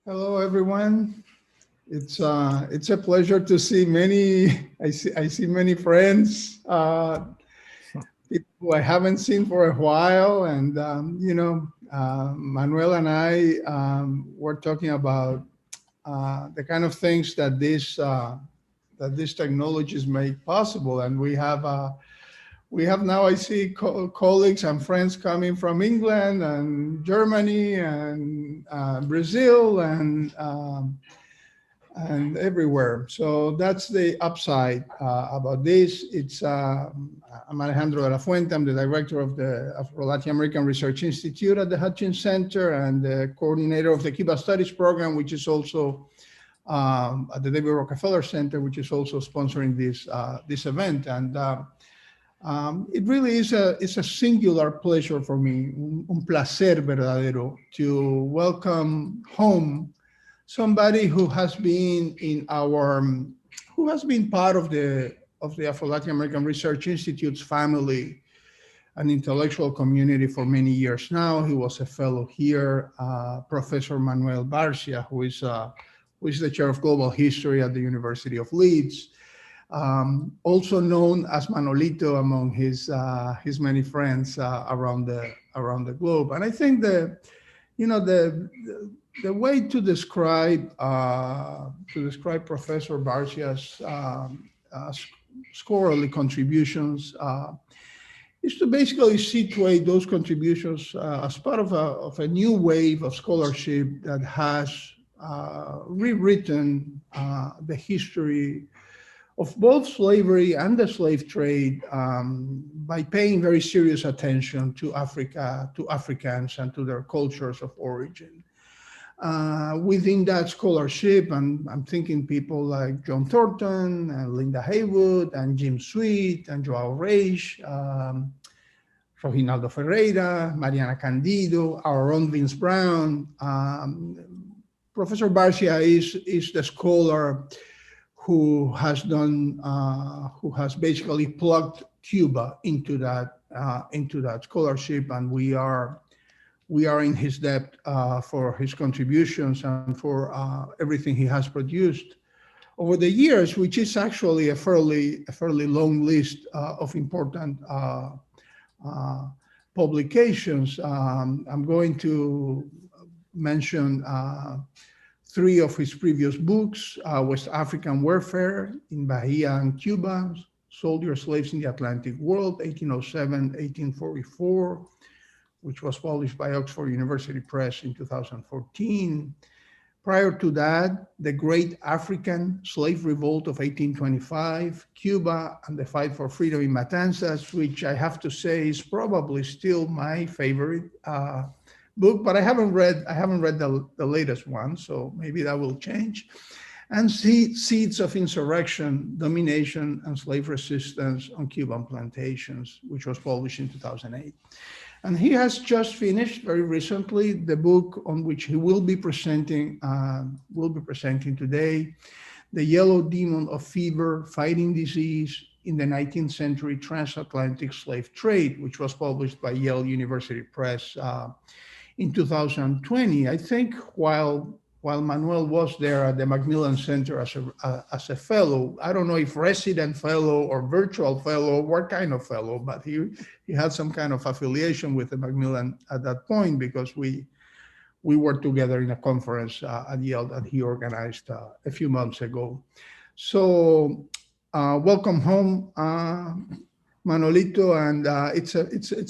Hello, everyone. It's a pleasure to see many. I see many friends, people who I haven't seen for a while, and Manuel and I were talking about the kind of things that these technologies make possible, and we have now, I see colleagues and friends coming from England and Germany and Brazil and everywhere. So that's the upside about this. I'm Alejandro de la Fuente. I'm the director of the Afro-Latin American Research Institute at the Hutchins Center and the coordinator of the Cuba Studies Program, which is also at the David Rockefeller Center, which is also sponsoring this event. And it really is a singular pleasure for me, un placer verdadero, to welcome home somebody who has been part of the Afro-Latin American Research Institute's family and intellectual community for many years now. He was a fellow here, Professor Manuel Barcia, who is the chair of global history at the University of Leeds. Also known as Manolito among his many friends around the globe. And I think the way to describe Professor Barcia's scholarly contributions is to basically situate those contributions as part of a new wave of scholarship that has rewritten the history of both slavery and the slave trade by paying very serious attention to Africa, to Africans, and to their cultures of origin. Within that scholarship, and I'm thinking people like John Thornton and Linda Haywood and Jim Sweet and Joao Reis, Reginaldo Ferreira, Mariana Candido, our own Vince Brown. Professor Barcia is the scholar who has basically plugged Cuba into that scholarship, and we are in his debt for his contributions and for everything he has produced over the years, which is actually a fairly long list of important publications. I'm going to mention three of his previous books: West African Warfare in Bahia and Cuba, Soldiers, Slaves in the Atlantic World, 1807-1844, which was published by Oxford University Press in 2014. Prior to that, The Great African Slave Revolt of 1825, Cuba and the Fight for Freedom in Matanzas, which I have to say is probably still my favorite book, but I haven't read the latest one, so maybe that will change. And Seeds of Insurrection, Domination, and Slave Resistance on Cuban Plantations, which was published in 2008. And he has just finished very recently the book on which he will be presenting today, The Yellow Demon of Fever, Fighting Disease in the 19th Century Transatlantic Slave Trade, which was published by Yale University Press in 2020. I think while Manuel was there at the Macmillan Center as a fellow, I don't know if resident fellow or virtual fellow, what kind of fellow, but he had some kind of affiliation with the Macmillan at that point, because we were together in a conference at Yale that he organized a few months ago. So welcome home, Manolito, and it's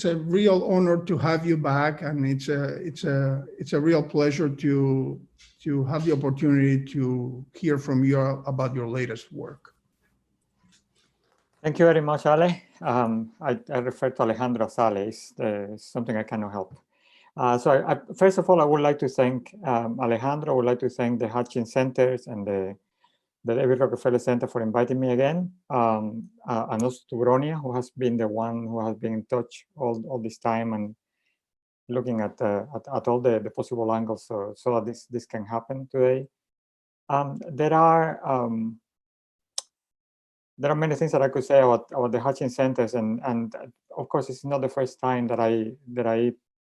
a real honor to have you back, and it's a real pleasure to have the opportunity to hear from you about your latest work. Thank you very much, Ale. I refer to Alejandro as Ale. It's something I cannot help. So first of all, I would like to thank Alejandro. I would like to thank the Hutchins Centers and the David Rockefeller Center for inviting me again, and also to Bronia, who has been the one who has been in touch all this time and looking at all the possible angles so that this can happen today. There are many things that I could say about the Hutchins Centers, and of course it's not the first time that I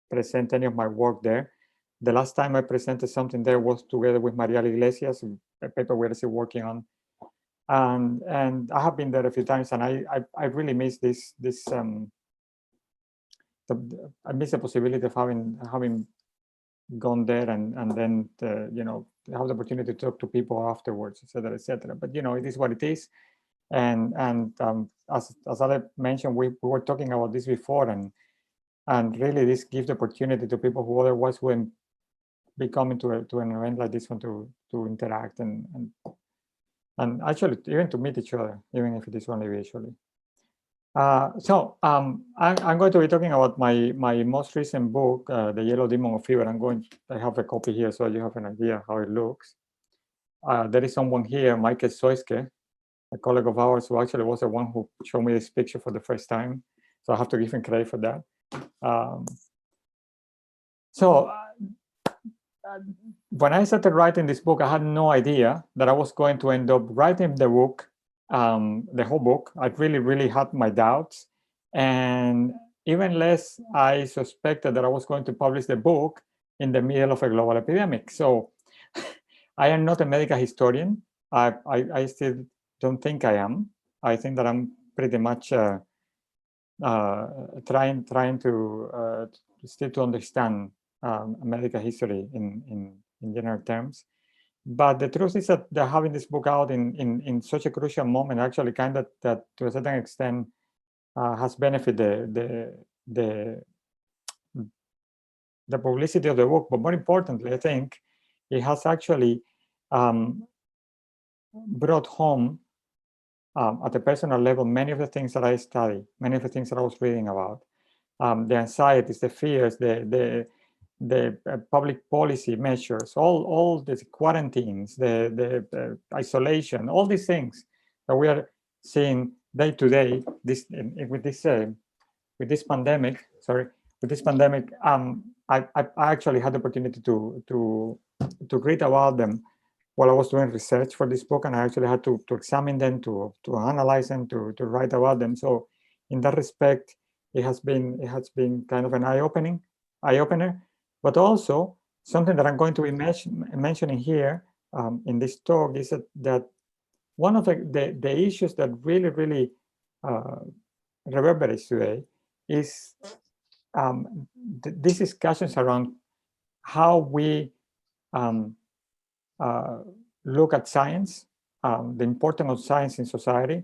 present any of my work there. The last time I presented something there was together with Maria Iglesias, a paper we're still working on. And I have been there a few times, and I really miss I miss the possibility of having gone there and then have the opportunity to talk to people afterwards, etc., etc. But it is what it is. And as I mentioned, we were talking about this before, and really this gives the opportunity to people who otherwise wouldn't be coming to an event like this one to interact and actually even to meet each other, even if it is only virtually. So I'm going to be talking about my most recent book, The Yellow Demon of Fever. I have a copy here, so you have an idea how it looks. There is someone here, Michael Soiske, a colleague of ours, who actually was the one who showed me this picture for the first time. So I have to give him credit for that. When I started writing this book, I had no idea that I was going to end up writing the book, the whole book. I really had my doubts. And even less, I suspected that I was going to publish the book in the middle of a global epidemic. So I am not a medical historian. I still don't think I am. I think that I'm pretty much trying to still to understand medical history in general terms. But the truth is that having this book out in such a crucial moment actually kind of that to a certain extent has benefited the publicity of the book. But more importantly, I think it has actually brought home at a personal level many of the things that I study, many of the things that I was reading about, the anxieties, the fears, the public policy measures, all the quarantines, the isolation, all these things that we are seeing day to day. With this pandemic, I actually had the opportunity to read about them while I was doing research for this book, and I actually had to examine them, to analyze them, to write about them. So in that respect, it has been kind of an eye-opener, but also something that I'm going to be mentioning here in this talk is that one of the issues that really reverberates today is these discussions around how we look at science, the importance of science in society.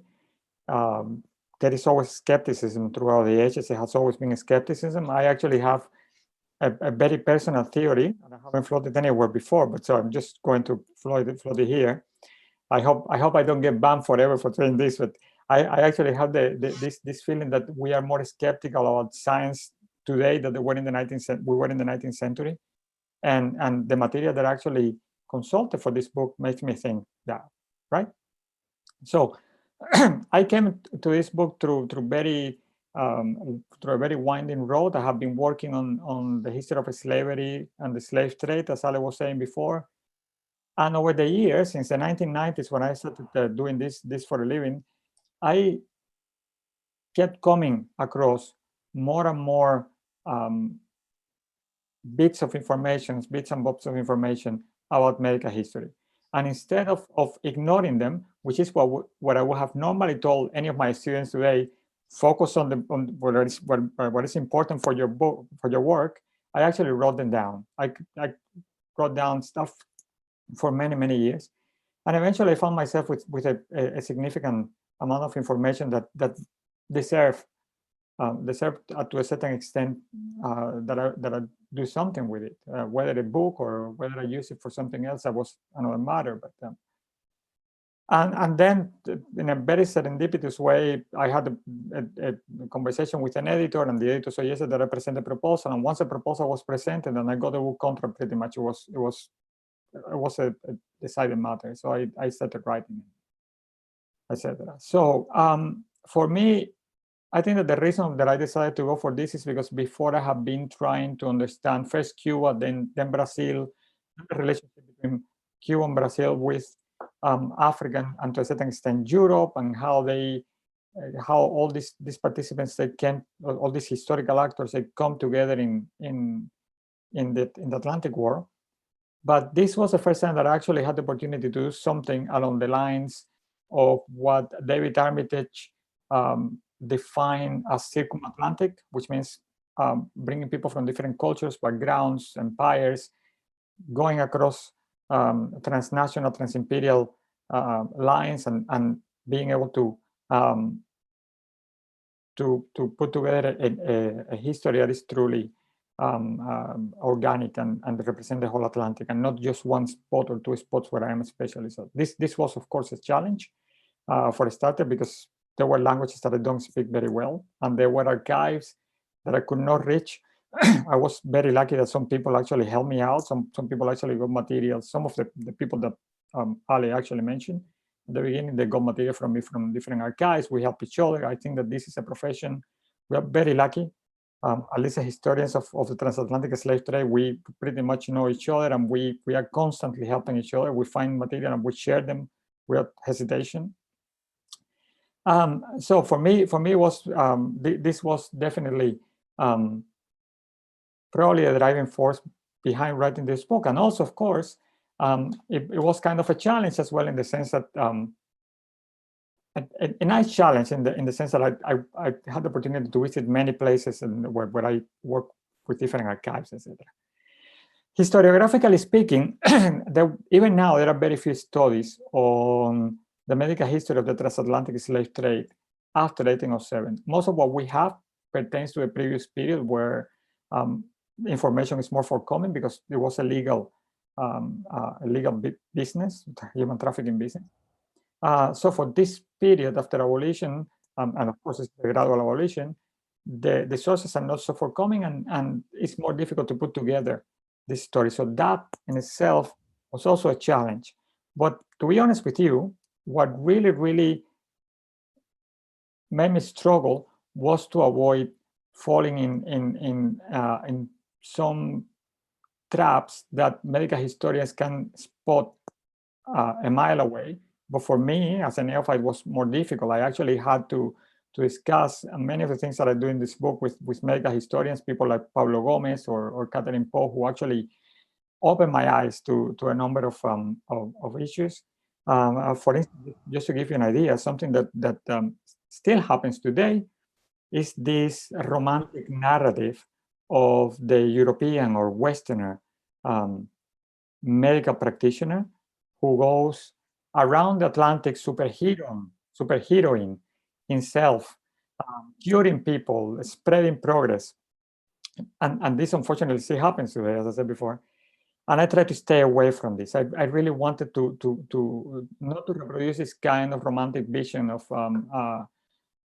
There is always skepticism throughout the ages. There has always been a skepticism. I actually have a very personal theory, and I haven't floated anywhere before, but so I'm just going to float it here. I hope I don't get banned forever for saying this, but I actually have this feeling that we are more skeptical about science today than we were in the 19th century, and the material that actually consulted for this book makes me think that, right? So I came to this book through a very winding road. I have been working on the history of slavery and the slave trade, as Ale was saying before. And over the years, since the 1990s, when I started doing this for a living, I kept coming across more and more bits and bobs of information about medical history. And instead of ignoring them, which is what I would have normally told any of my students today, focus on what is important for your book, for your work, I actually wrote them down. I wrote down stuff for many years. And eventually I found myself with a significant amount of information that deserve to a certain extent that I do something with it, whether a book or whether I use it for something else, that was another matter. But and then in a very serendipitous way, I had a conversation with an editor, and the editor suggested that I present a proposal. And once the proposal was presented and I got the book contract, pretty much it was a decided matter. So I started writing, etc. So for me, I think that the reason that I decided to go for this is because before I have been trying to understand first Cuba, then Brazil, the relationship between Cuba and Brazil with Africa and to a certain extent Europe, and how all these participants, all these historical actors, they come together in in the Atlantic War. But this was the first time that I actually had the opportunity to do something along the lines of what David Armitage defined as circumatlantic, which means bringing people from different cultures, backgrounds, empires, going across transnational, transimperial lines, and being able to put together a history that is truly organic and represent the whole Atlantic, and not just one spot or two spots where I am a specialist. So this was, of course, a challenge for a starter, because there were languages that I don't speak very well, and there were archives that I could not reach. I was very lucky that some people actually helped me out. Some people actually got material. Some of the people that Ali actually mentioned at the beginning, they got material from me from different archives. We help each other. I think that this is a profession. We are very lucky. At least as historians of the transatlantic slave trade, we pretty much know each other, and we are constantly helping each other. We find material and we share them without hesitation. So for me, was this was definitely probably a driving force behind writing this book. And also, of course, it was kind of a challenge as well, in the sense that a nice challenge in the sense that I had the opportunity to visit many places and where I work with different archives, etc. Historiographically speaking, even now there are very few studies on the medical history of the transatlantic slave trade after 1807. Most of what we have pertains to a previous period where information is more forthcoming, because it was a legal business, human trafficking business. So for this period after abolition, and of course it's the gradual abolition, the sources are not so forthcoming, and it's more difficult to put together this story. So that in itself was also a challenge. But to be honest with you, what really made me struggle was to avoid falling in some traps that medical historians can spot a mile away. But for me, as a neophyte, it was more difficult. I actually had to discuss many of the things that I do in this book with medical historians, people like Pablo Gomez or Catherine Poe, who actually opened my eyes to a number of issues. For instance, just to give you an idea, something that still happens today is this romantic narrative of the European or Westerner medical practitioner who goes around the Atlantic superheroing himself, curing people, spreading progress. And this unfortunately still happens today, as I said before. And I try to stay away from this. I really wanted to not to reproduce this kind of romantic vision of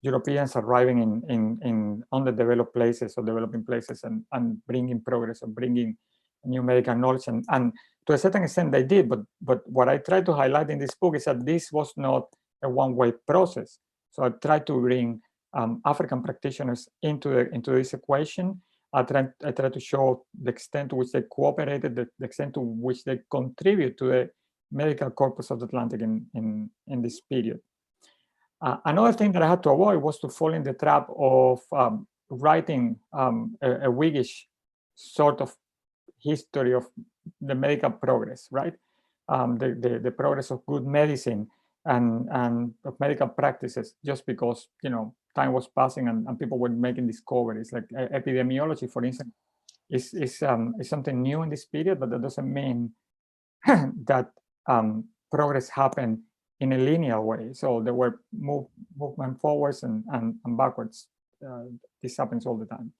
Europeans arriving in underdeveloped places or developing places and bringing progress or bringing new medical knowledge. And to a certain extent they did, but what I try to highlight in this book is that this was not a one-way process. So I try to bring African practitioners into this equation. I try to show the extent to which they cooperated, the extent to which they contribute to the medical corpus of the Atlantic in this period. Another thing that I had to avoid was to fall in the trap of writing a Whiggish sort of history of the medical progress, right? The progress of good medicine and of medical practices, just because, you know, time was passing and people were making discoveries. Like epidemiology, for instance, is something new in this period, but that doesn't mean that progress happened in a linear way. So there were movement forwards and backwards. This happens all the time.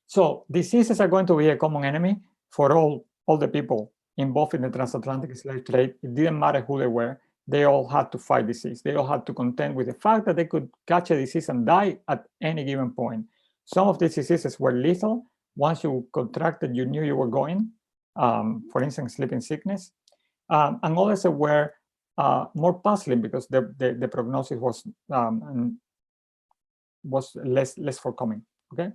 So diseases are going to be a common enemy for all the people involved in the transatlantic slave trade. It didn't matter who they were. They all had to fight disease. They all had to contend with the fact that they could catch a disease and die at any given point. Some of these diseases were lethal. Once you contracted, you knew you were going. For instance, sleeping sickness. And others were more puzzling because the prognosis was less forthcoming. Okay.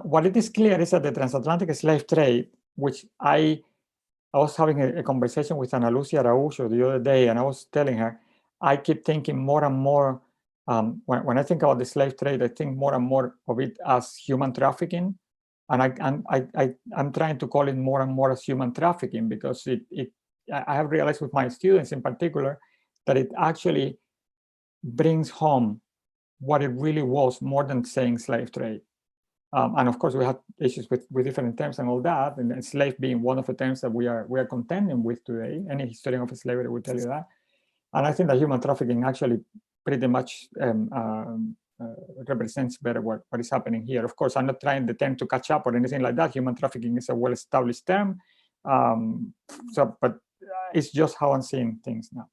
What it is clear is that the transatlantic slave trade, which I was having a conversation with Ana Lucia Araújo the other day, and I was telling her, I keep thinking more and more, when I think about the slave trade, I think more and more of it as human trafficking And I'm trying to call it more and more as human trafficking, because I have realized with my students in particular that it actually brings home what it really was, more than saying slave trade. And of course, we have issues with different terms and all that, and slave being one of the terms that we are contending with today. Any historian of slavery will tell you that. And I think that human trafficking actually pretty much represents better what is happening here. Of course, I'm not trying the term to catch up or anything like that. Human trafficking is a well-established term. But it's just how I'm seeing things now.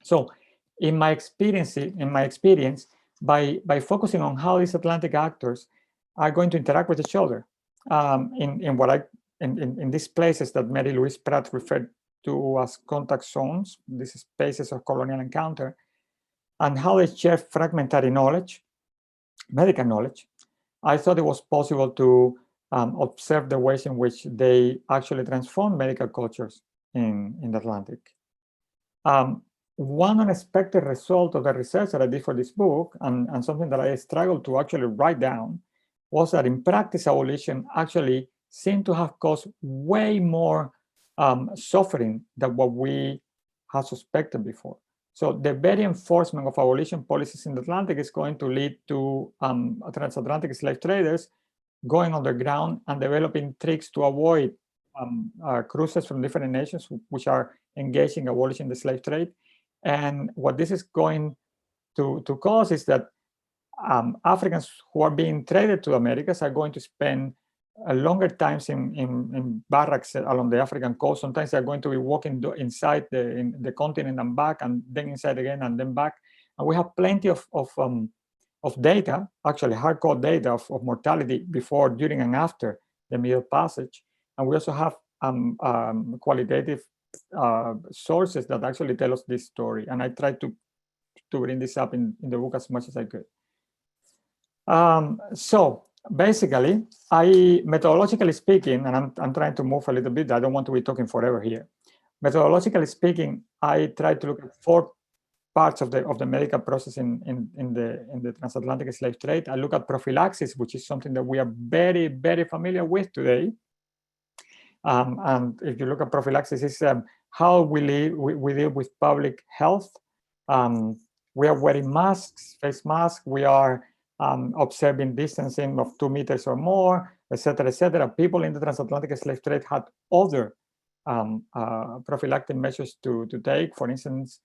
So in my experience, by focusing on how these Atlantic actors are going to interact with each other in these places that Mary Louise Pratt referred to as contact zones, these spaces of colonial encounter, and how they share fragmentary knowledge, medical knowledge, I thought it was possible to observe the ways in which they actually transform medical cultures in the Atlantic. One unexpected result of the research that I did for this book, and something that I struggled to actually write down, was that in practice, abolition actually seemed to have caused way more suffering than what we had suspected before. So the very enforcement of abolition policies in the Atlantic is going to lead to transatlantic slave traders going underground and developing tricks to avoid cruises from different nations which are engaged in abolishing the slave trade. And what this is going to cause is that Africans who are being traded to Americas are going to spend a longer times in barracks along the African coast. Sometimes they're going to be walking inside the continent and back, and then inside again and then back. And we have plenty of data, actually hardcore data of mortality before, during, and after the Middle Passage. And we also have qualitative sources that actually tell us this story. And I tried to bring this up in the book as much as I could. So basically, methodologically speaking, and I'm trying to move a little bit, I don't want to be talking forever here. Methodologically speaking, I try to look at 4 parts of the medical process in the transatlantic slave trade. I look at prophylaxis, which is something that we are very, very familiar with today. And if you look at prophylaxis, it's how we deal with public health. We are wearing masks, face masks. We are observing distancing of 2 meters or more, etc., etc. People in the transatlantic slave trade had other prophylactic measures to take. For instance,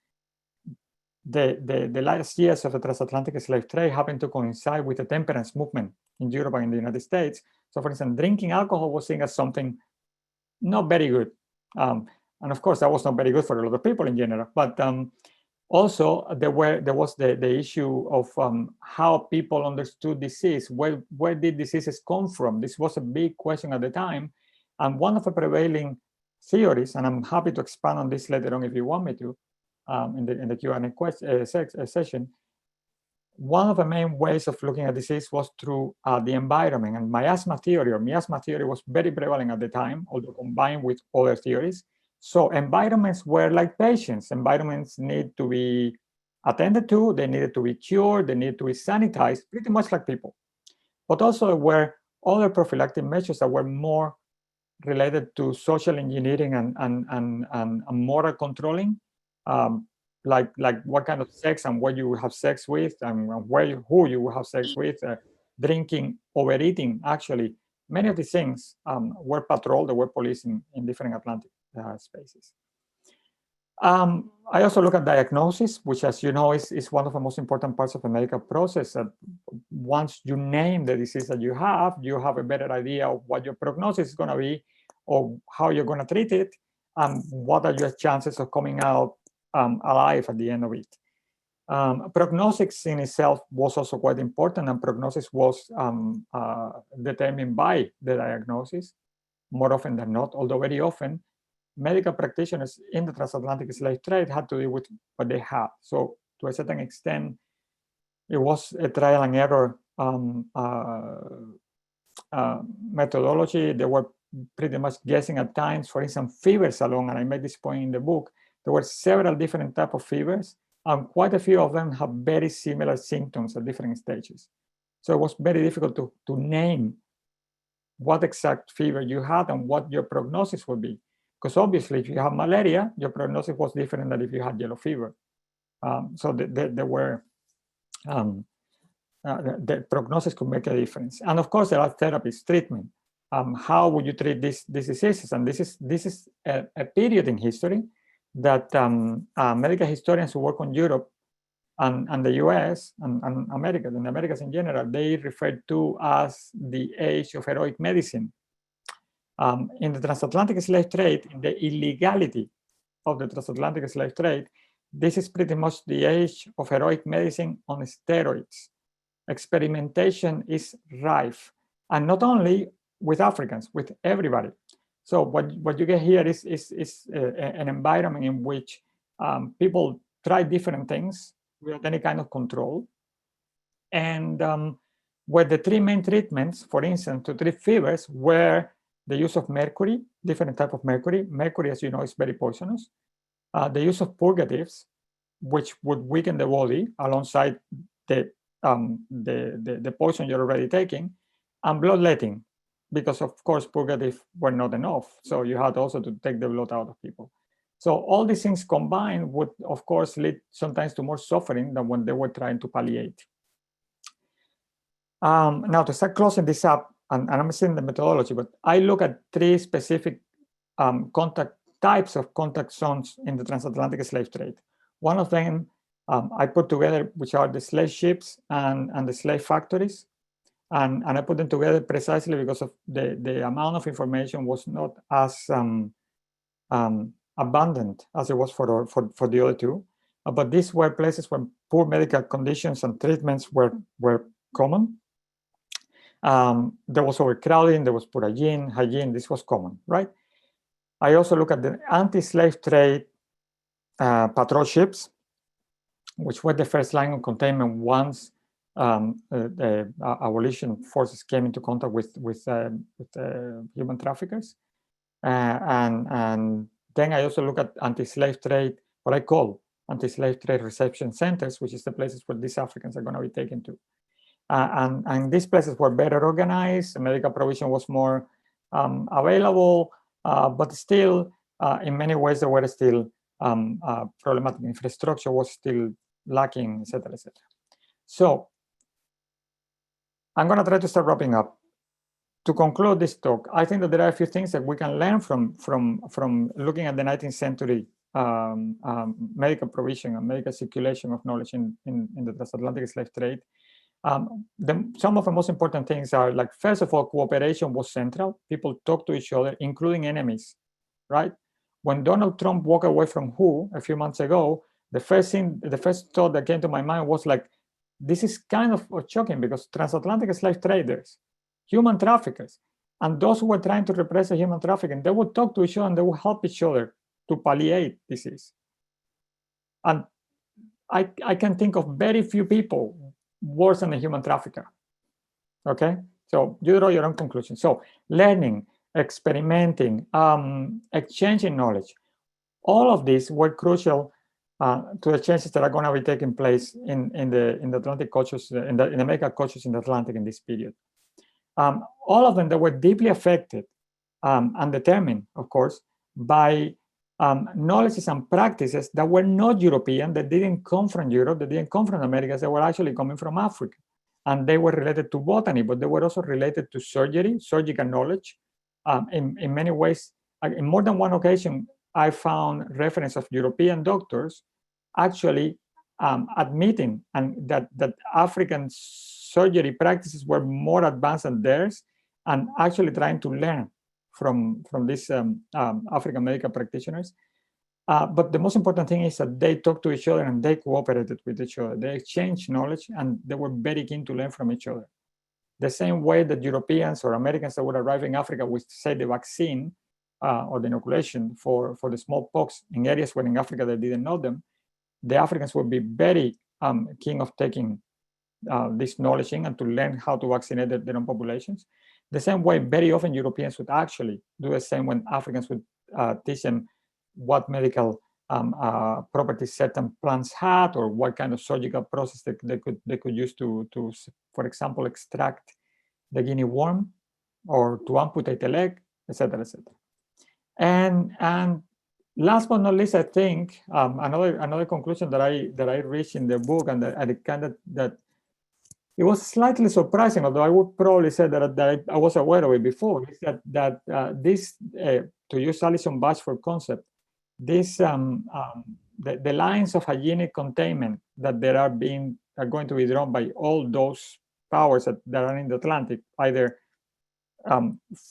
the last years of the transatlantic slave trade happened to coincide with the temperance movement in Europe and in the United States. So, for instance, drinking alcohol was seen as something not very good. And of course, that was not very good for a lot of people in general. But also, there was the issue of how people understood disease. Where did diseases come from? This was a big question at the time. And one of the prevailing theories, and I'm happy to expand on this later on if you want me to, in the Q&A session, one of the main ways of looking at disease was through the environment. And miasma theory was very prevalent at the time, although combined with other theories. So environments were like patients. Environments need to be attended to, they needed to be cured, they needed to be sanitized, pretty much like people. But also there were other prophylactic measures that were more related to social engineering and moral controlling, like what kind of sex and what you will have sex with, and who you will have sex with, drinking, overeating. Actually, many of these things were patrolled, they were policed in different Atlantic spaces. I also look at diagnosis, which, as you know, is one of the most important parts of the medical process. Once you name the disease that you have a better idea of what your prognosis is going to be, or how you're going to treat it, and what are your chances of coming out alive at the end of it. Prognosis in itself was also quite important, and prognosis was determined by the diagnosis more often than not, although very often medical practitioners in the transatlantic slave trade had to deal with what they had. So to a certain extent, it was a trial and error methodology. They were pretty much guessing at times. For instance, fevers alone, and I made this point in the book, there were several different types of fevers, and quite a few of them have very similar symptoms at different stages. So it was very difficult to name what exact fever you had and what your prognosis would be. Because obviously, if you have malaria, your prognosis was different than if you had yellow fever. So there were the prognosis could make a difference. And of course, there are therapies, treatment. How would you treat these diseases? And this is a period in history that medical historians who work on Europe and the US and America, and the Americas in general, they refer to as the age of heroic medicine. In the transatlantic slave trade, in the illegality of the transatlantic slave trade, this is pretty much the age of heroic medicine on steroids. Experimentation is rife, and not only with Africans, with everybody. So what you get here is an environment in which people try different things without any kind of control. And where the three main treatments, for instance, to treat fevers, were the use of mercury, different type of mercury. Mercury, as you know, is very poisonous. The use of purgatives, which would weaken the body alongside the poison you're already taking, and bloodletting, because of course purgatives were not enough. So you had also to take the blood out of people. So all these things combined would, of course, lead sometimes to more suffering than when they were trying to palliate. Now, to start closing this up, and I'm seeing the methodology, but I look at three specific types of contact zones in the transatlantic slave trade. One of them I put together, which are the slave ships and the slave factories. And I put them together precisely because of the amount of information was not as abundant as it was for the other two. But these were places where poor medical conditions and treatments were common. There was overcrowding, there was poor hygiene, this was common, right? I also look at the anti-slave trade patrol ships, which were the first line of containment once the abolition forces came into contact with human traffickers. And then I also look at anti-slave trade, what I call anti-slave trade reception centers, which is the places where these Africans are going to be taken to. And these places were better organized, medical provision was more available, but still, in many ways, there were still problematic infrastructure was still lacking, etc., etc. So I'm going to try to start wrapping up. To conclude this talk, I think that there are a few things that we can learn from looking at the 19th century medical provision and medical circulation of knowledge in the transatlantic slave trade. Some of the most important things are, like, first of all, cooperation was central. People talk to each other, including enemies, right? When Donald Trump walked away from WHO a few months ago, the first thought that came to my mind was like, this is kind of shocking, because transatlantic slave traders, human traffickers, and those who were trying to repress the human trafficking, they would talk to each other and they would help each other to palliate disease. And I can think of very few people worse than a human trafficker. Okay, so you draw your own conclusion. So learning, experimenting, exchanging knowledge, all of these were crucial to the changes that are going to be taking place in the Atlantic cultures, in the medical cultures in the Atlantic in this period. All of them that were deeply affected and determined, of course, by knowledges and practices that were not European, that didn't come from Europe, that didn't come from the Americas, they were actually coming from Africa. And they were related to botany, but they were also related to surgery, surgical knowledge. In many ways, in more than one occasion, I found reference of European doctors actually admitting that African surgery practices were more advanced than theirs, and actually trying to learn from these African medical practitioners. But the most important thing is that they talked to each other and they cooperated with each other. They exchanged knowledge and they were very keen to learn from each other. The same way that Europeans or Americans that would arrive in Africa with, say, the vaccine or the inoculation for the smallpox in areas where in Africa they didn't know them, the Africans would be very keen of taking this knowledge in and to learn how to vaccinate their own populations. The same way, very often Europeans would actually do the same when Africans would teach them what medical properties certain plants had, or what kind of surgical process they could use to, for example, extract the guinea worm. or to amputate a leg, etc., etc. And last but not least, I think another conclusion that I reached in the book, and that it was slightly surprising, although I would probably say that I was aware of it before, is that this, to use Alison Bashford's concept, this the lines of hygienic containment that are going to be drawn by all those powers that are in the Atlantic, either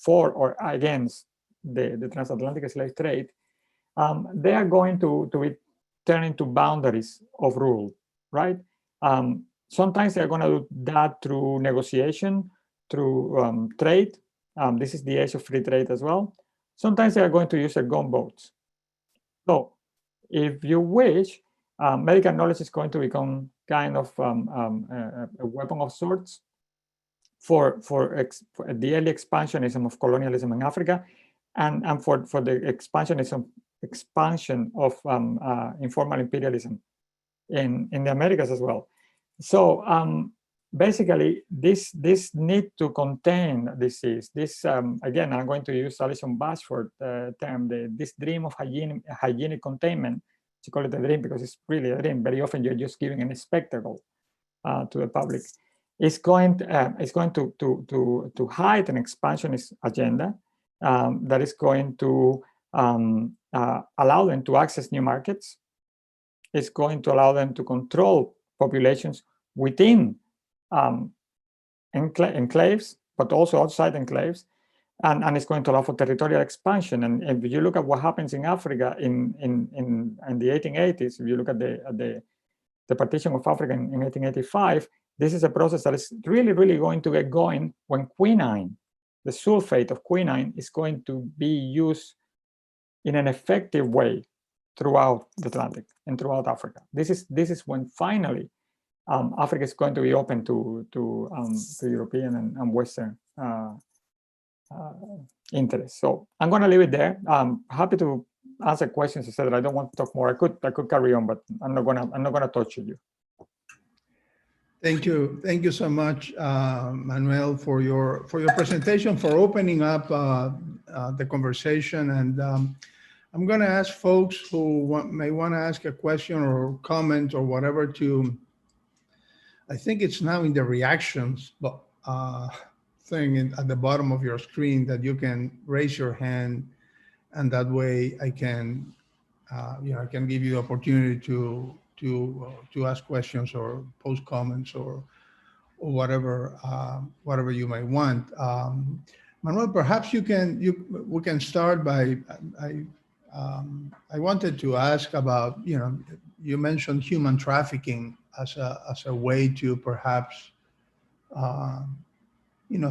for or against the transatlantic slave trade, they are going to be turned into boundaries of rule, right? Sometimes they're going to do that through negotiation, through trade. This is the age of free trade as well. Sometimes they are going to use their gunboats. So if you wish, medical knowledge is going to become kind of a weapon of sorts for the early expansionism of colonialism in Africa, and for the expansion of informal imperialism in the Americas as well. So basically, this need to contain disease, this again, I'm going to use Alison Bashford term, this dream of hygienic containment. She call it a dream because it's really a dream. Very often you're just giving a spectacle to the public. It's going to hide an expansionist agenda that is going to allow them to access new markets. It's going to allow them to control populations within enclaves, but also outside enclaves, and it's going to allow for territorial expansion. And if you look at what happens in Africa in the 1880s, if you look at the partition of Africa in 1885, this is a process that is really, really going to get going when quinine, the sulfate of quinine, is going to be used in an effective way throughout the Atlantic and throughout Africa. This is when finally Africa is going to be open to European and Western interests. So I'm going to leave it there. I'm happy to answer questions, etc. I don't want to talk more. I could carry on, but I'm not gonna torture you. Thank you so much, Manuel, for your presentation, for opening up the conversation. And I'm going to ask folks who may want to ask a question or comment or whatever to, I think it's now in the reactions thing at the bottom of your screen that you can raise your hand, and that way I can, I can give you the opportunity to ask questions or post comments or whatever you might want. Manuel, perhaps we can start by I wanted to ask about, you mentioned human trafficking as a way to perhaps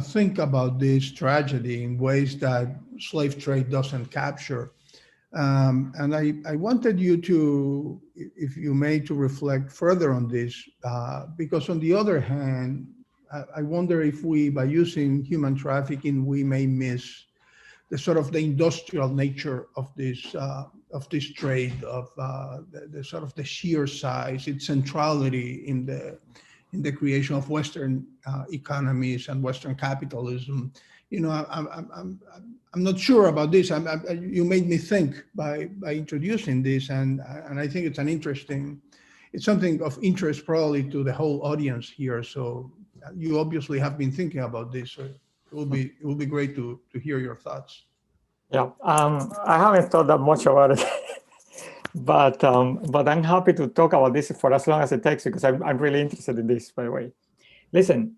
think about this tragedy in ways that slave trade doesn't capture. And I wanted you to, if you may, to reflect further on this, because on the other hand, I wonder if by using human trafficking, we may miss the sort of the industrial nature of this trade, of the sort of the sheer size, its centrality in the creation of Western economies and Western capitalism. I'm not sure about this. You made me think by introducing this, and I think it's something of interest probably to the whole audience here. So you obviously have been thinking about this. So it will be great to hear your thoughts. Yeah, I haven't thought that much about it, but I'm happy to talk about this for as long as it takes, because I'm really interested in this. By the way, listen,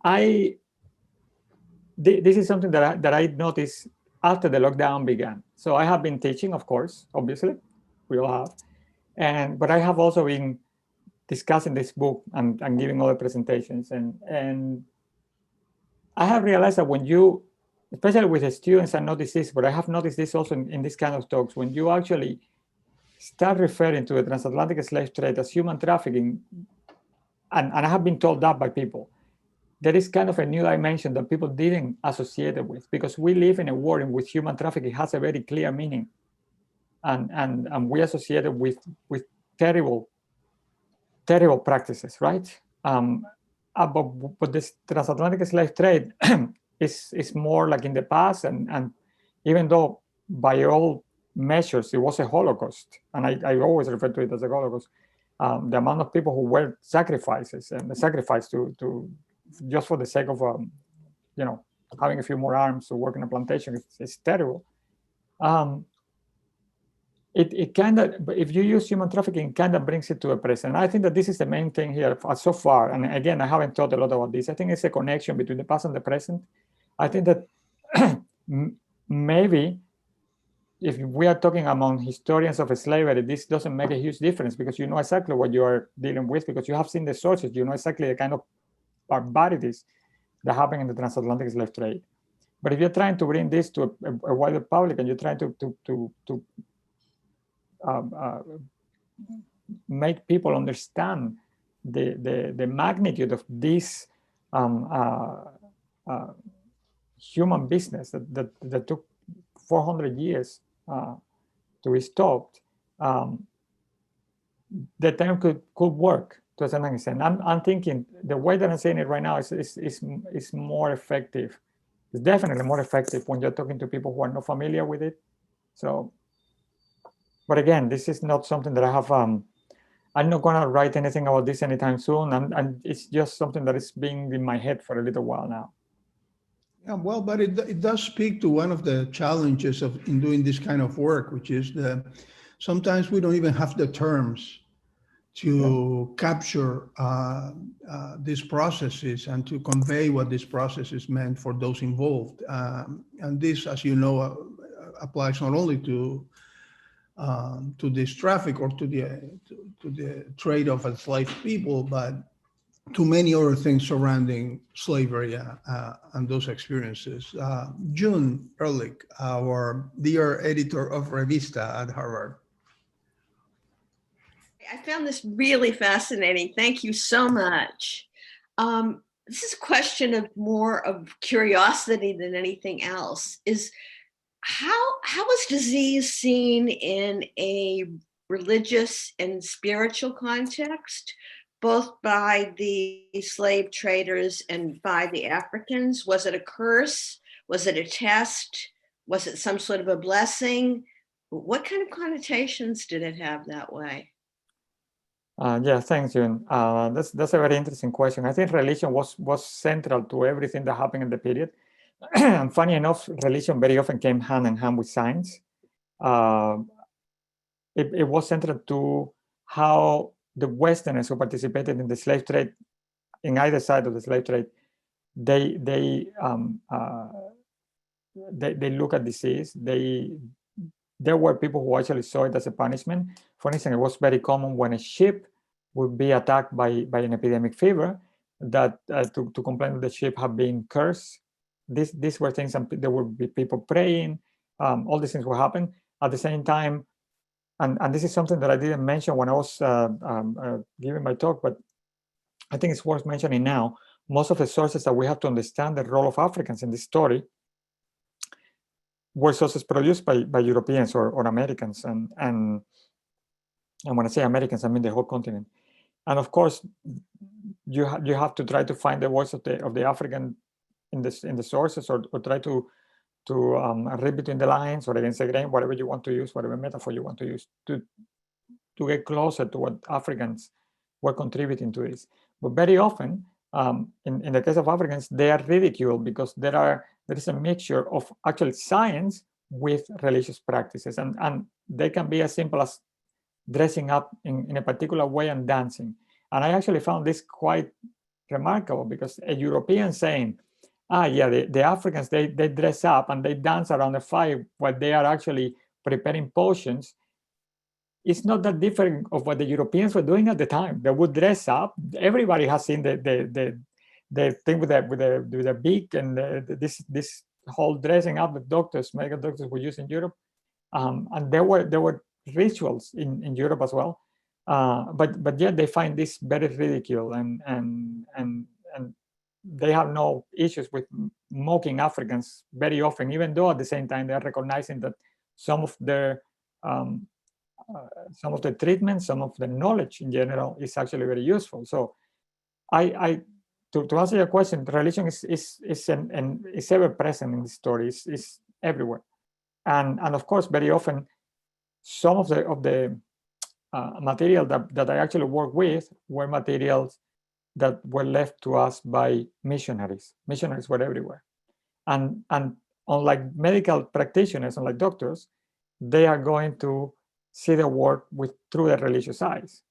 this is something that I noticed after the lockdown began. So I have been teaching, of course, obviously, we all have, but I have also been discussing this book and giving other presentations, and I have realized that when you, especially with the students, I notice this, but I have noticed this also in this kind of talks, when you actually start referring to the transatlantic slave trade as human trafficking, and I have been told that by people, there is kind of a new dimension that people didn't associate it with, because we live in a world in which human trafficking has a very clear meaning, and we associate it with terrible practices, right? But this transatlantic slave trade is more like in the past, and even though by all measures it was a Holocaust, and I always refer to it as a Holocaust, the amount of people who were sacrifices and the sacrifice to just for the sake of you know, having a few more arms to work in a plantation is terrible. It kind of, if you use human trafficking, kind of brings it to a present. I think that this is the main thing here so far. And again, I haven't thought a lot about this. I think it's a connection between the past and the present. I think that maybe if we are talking among historians of slavery, this doesn't make a huge difference because you know exactly what you are dealing with because you have seen the sources. You know exactly the kind of barbarities that happen in the transatlantic slave trade. But if you're trying to bring this to a wider public and you're trying to make people understand the magnitude of this human business that took 400 years to be stopped, the term could work to a certain extent. I'm thinking the way that I'm saying it right now is more effective. It's definitely more effective when you're talking to people who are not familiar with it. So, but again, this is not something that I have. I'm not going to write anything about this anytime soon, and it's just something that is being in my head for a little while now. Yeah, well, but it does speak to one of the challenges in doing this kind of work, which is sometimes we don't even have the terms to capture these processes and to convey what these processes meant for those involved. And this, as you know, applies not only to this traffic or to the trade of enslaved people, but to many other things surrounding slavery and those experiences. June Ehrlich, our dear editor of Revista at Harvard. I found this really fascinating. Thank you so much. This is a question of more of curiosity than anything else. Is how is disease seen in a religious and spiritual context, both by the slave traders and by the Africans? Was it a curse? Was it a test? Was it some sort of a blessing? What kind of connotations did it have that way? Yeah, thanks, June. That's a very interesting question. I think religion was central to everything that happened in the period. And funny enough, religion very often came hand in hand with science. It was central to how the Westerners who participated in the slave trade, in either side of the slave trade, they look at disease. There were people who actually saw it as a punishment. For instance, it was very common when a ship would be attacked by an epidemic fever that to complain that the ship had been cursed. These were things, and there would be people praying. All these things would happen at the same time. And this is something that I didn't mention when I was giving my talk, but I think it's worth mentioning now. Most of the sources that we have to understand the role of Africans in this story were sources produced by Europeans or Americans. And when I say Americans, I mean the whole continent. And of course, you have to try to find the voice of the African in the sources, or try to read between the lines, or against the grain, whatever you want to use, whatever metaphor you want to use, to get closer to what Africans were contributing to this. But very often, in the case of Africans, they are ridiculed because there is a mixture of actual science with religious practices, and they can be as simple as dressing up in a particular way and dancing. And I actually found this quite remarkable, because a European saying, yeah, the Africans, they dress up and they dance around the fire while they are actually preparing potions, it's not that different of what the Europeans were doing at the time. They would dress up. Everybody has seen the thing with the beak and this whole dressing up that medical doctors were using in Europe. And there were rituals in Europe as well. But yet they find this very ridicule, and they have no issues with mocking Africans very often, even though at the same time they're recognizing that some of the treatment, some of the knowledge in general is actually very useful. So I to answer your question, religion is ever present in the story. It's everywhere, and of course, very often, some of the material that I actually work with were materials that were left to us by missionaries. Missionaries were everywhere, and unlike medical practitioners, unlike doctors, they are going to see the world through the religious eyes,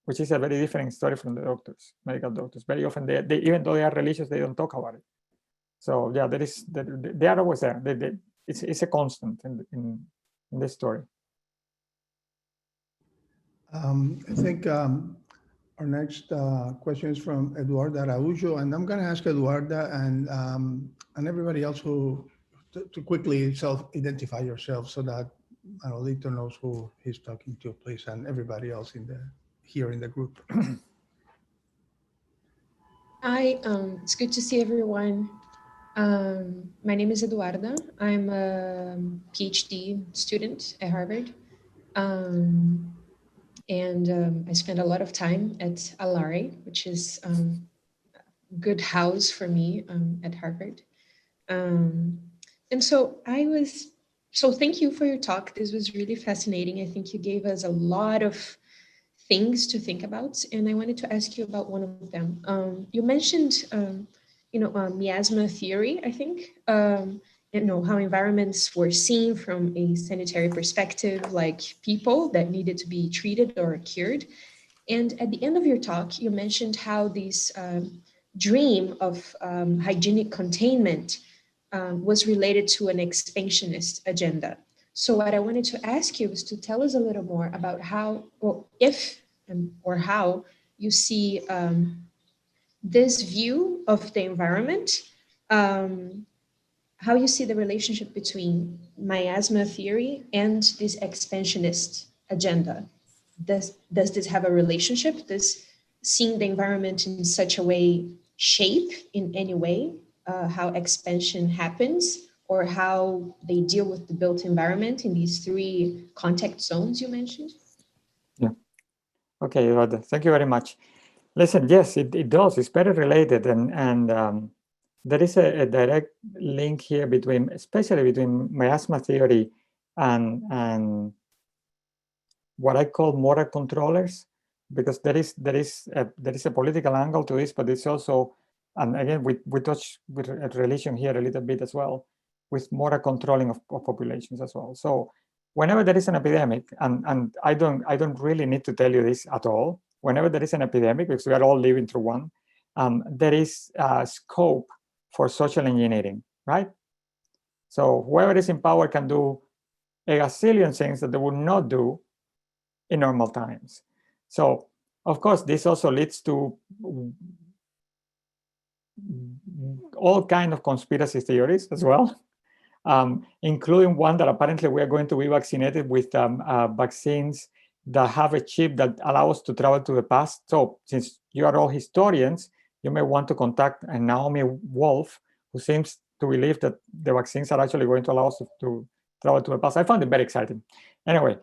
which is a very different story from the doctors, medical doctors. Very often, they even though they are religious, they don't talk about it. So yeah, they are always there. It's a constant in this story. I think our next question is from Eduarda Araujo, and I'm going to ask Eduarda and everybody else to quickly self-identify yourself so that Manolito knows who he's talking to, please, and everybody else here in the group. Hi, it's good to see everyone. My name is Eduarda. I'm a PhD student at Harvard. I spend a lot of time at Alare, which is a good house for me at Harvard. So thank you for your talk. This was really fascinating. I think you gave us a lot of things to think about, and I wanted to ask you about one of them. You mentioned, miasma theory, I think. How environments were seen from a sanitary perspective, like people that needed to be treated or cured. And at the end of your talk, you mentioned how this dream of hygienic containment was related to an expansionist agenda. So what I wanted to ask you is to tell us a little more about how, or if, or how you see this view of the environment, how you see the relationship between miasma theory and this expansionist agenda. Does this have a relationship? Does seeing the environment in such a way shape in any way how expansion happens, or how they deal with the built environment in these three contact zones you mentioned? Yeah. Okay, Eduardo, thank you very much. Listen, yes, it does. It's very related, and there is a direct link here especially between miasma theory and what I call moral controllers, because there is a political angle to this, but it's also, and again, we touch with religion here a little bit as well, with moral controlling of populations as well. So whenever there is an epidemic, and I don't really need to tell you this at all, whenever there is an epidemic, because we are all living through one, there is scope for social engineering, right? So whoever is in power can do a gazillion things that they would not do in normal times. So of course, this also leads to all kinds of conspiracy theories as well, including one that apparently we are going to be vaccinated with vaccines that have a chip that allows us to travel to the past. So since you are all historians, you may want to contact Naomi Wolf, who seems to believe that the vaccines are actually going to allow us to travel to the past. I found it very exciting. Anyway,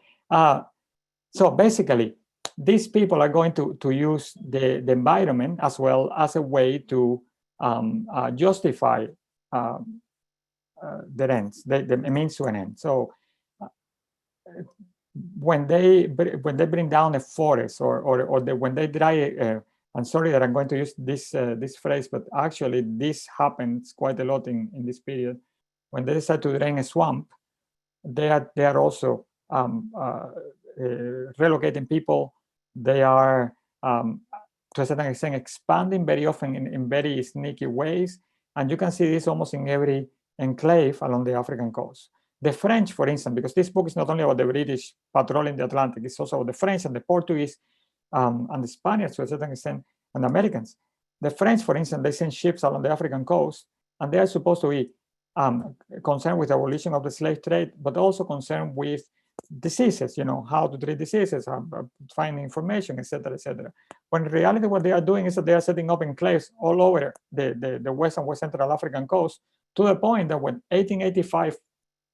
so basically, these people are going to use the environment as well as a way to justify their ends, the means to an end. So when they bring down a forest, or when they dry, I'm sorry that I'm going to use this phrase, but actually this happens quite a lot in this period. When they decide to drain a swamp, they are also relocating people. They are to a certain extent expanding very often in very sneaky ways, and you can see this almost in every enclave along the African coast. The French, for instance, because this book is not only about the British patrolling the Atlantic, it's also about the French and the Portuguese and the Spaniards to a certain extent, and the Americans. The French, for instance, they send ships along the African coast, and they are supposed to be concerned with the abolition of the slave trade, but also concerned with diseases, how to treat diseases, finding information, etc., etc. When in reality, what they are doing is that they are setting up enclaves all over the West and West Central African coast, to the point that when 1885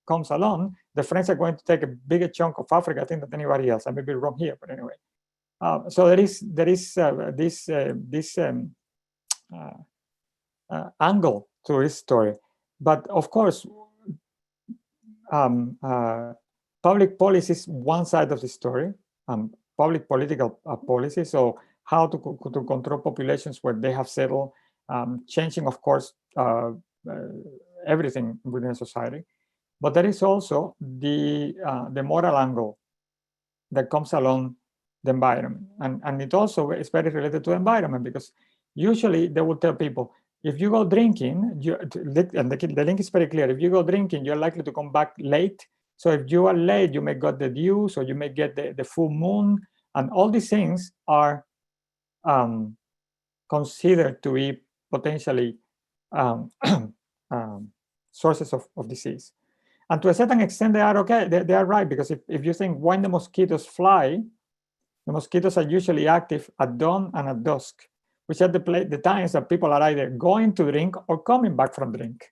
comes along, the French are going to take a bigger chunk of Africa, I think, than anybody else. I may be wrong here, but anyway. So there is this angle to his story. But of course, public policy is one side of the story, public political policy. So how to control populations where they have settled, changing, of course, everything within society. But there is also the moral angle that comes along the environment. And it also is very related to the environment, because usually they will tell people, if you go drinking, and the link is very clear, if you go drinking, you're likely to come back late. So if you are late, you may get the dew, so you may get the full moon, and all these things are considered to be potentially sources of disease. And to a certain extent, they are okay. They are right, because if you think when the mosquitoes fly, the mosquitoes are usually active at dawn and at dusk, which are the times that people are either going to drink or coming back from drink.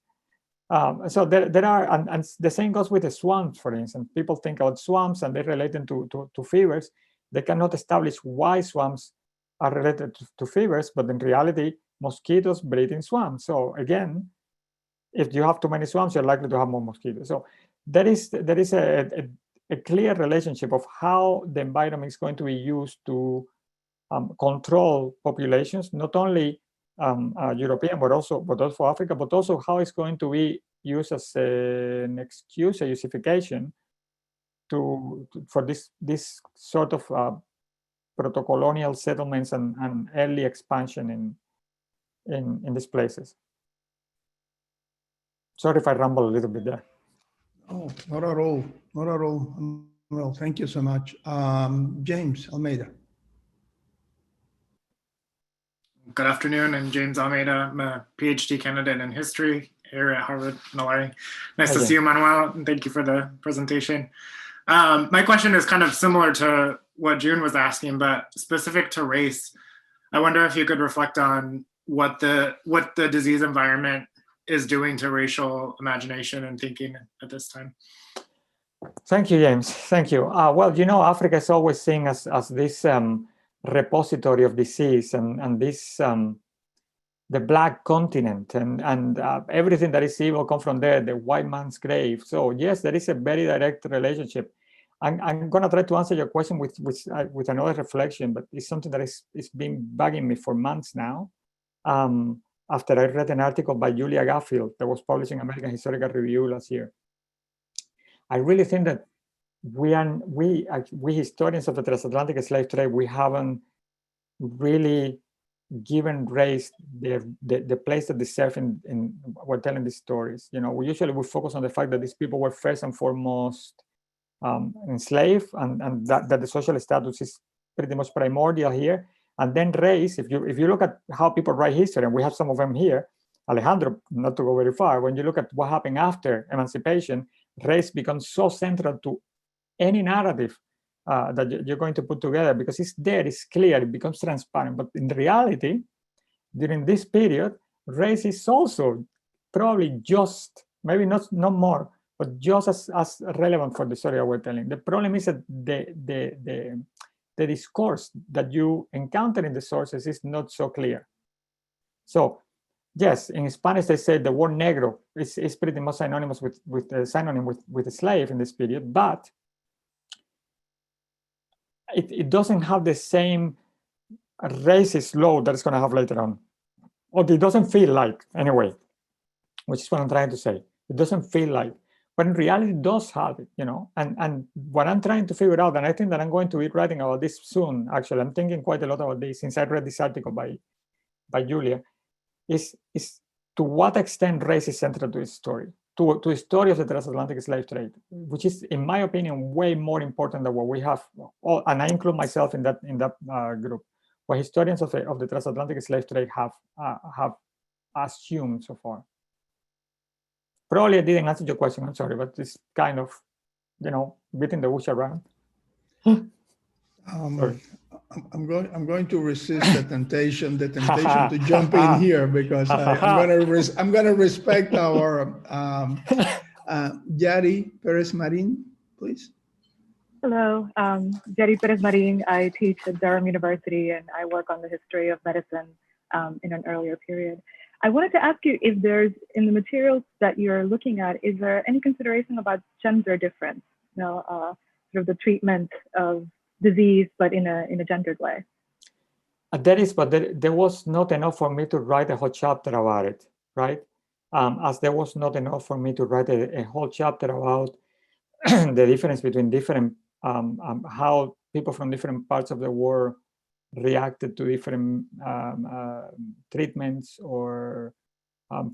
So there are, and the same goes with the swamps, for instance. People think about swamps and they relate them to fevers. They cannot establish why swamps are related to fevers, but in reality, mosquitoes breed in swamps. So again, if you have too many swamps, you're likely to have more mosquitoes. So there is a clear relationship of how the environment is going to be used to control populations, not only European, but also Africa, but also how it's going to be used as an excuse, a justification for this sort of proto-colonial settlements and early expansion in these places. Sorry if I ramble a little bit there. Oh, not at all. Not at all. Well, thank you so much. James Almeida. Good afternoon. I'm James Almeida. I'm a PhD candidate in history here at Harvard in LA. Nice to see you, Manuel, and thank you for the presentation. My question is kind of similar to what June was asking, but specific to race. I wonder if you could reflect on what the disease environment is doing to racial imagination and thinking at this time. Thank you, James. Thank you. Well, you know, Africa is always seen as this repository of disease and this the black continent and everything that is evil comes from there, the white man's grave. So yes, there is a very direct relationship. I'm going to try to answer your question with another reflection, but it's something that is been bugging me for months now. After I read an article by Julia Gaffield that was published in American Historical Review last year. I really think that we historians of the transatlantic slave trade, we haven't really given race the place that they deserve in we're telling these stories. You know, we focus on the fact that these people were first and foremost enslaved, and that the social status is pretty much primordial here. And then race, if you look at how people write history, and we have some of them here, Alejandro, not to go very far, when you look at what happened after emancipation, race becomes so central to any narrative that you're going to put together, because it's there, it's clear, it becomes transparent. But in reality, during this period, race is also probably just, maybe not more, but just as relevant for the story that we're telling. The problem is that the discourse that you encounter in the sources is not so clear. So yes, in Spanish they say the word negro is pretty much synonymous with the slave in this period, but it doesn't have the same racist load that it's going to have later on. Or it doesn't feel like, anyway, which is what I'm trying to say. It doesn't feel like, but in reality it does have it, you know. And what I'm trying to figure out, and I think that I'm going to be writing about this soon, actually, I'm thinking quite a lot about this since I read this article by Julia, is to what extent race is central to his story, to the story of the transatlantic slave trade, which is, in my opinion, way more important than what we have, and I include myself in that group, what historians of the transatlantic slave trade have assumed so far. Probably I didn't answer your question, I'm sorry, but it's kind of, you know, beating the bush around. I'm going to resist the temptation to jump in here, because I'm going to respect our Yari Perez Marin, please. Hello, Yari Perez Marin. I teach at Durham University and I work on the history of medicine in an earlier period. I wanted to ask you if there's, in the materials that you're looking at, is there any consideration about gender difference, sort of the treatment of disease, but in a gendered way? There is, but there was not enough for me to write a whole chapter about it, right? As there was not enough for me to write a whole chapter about the difference between different, how people from different parts of the world reacted to different treatments, or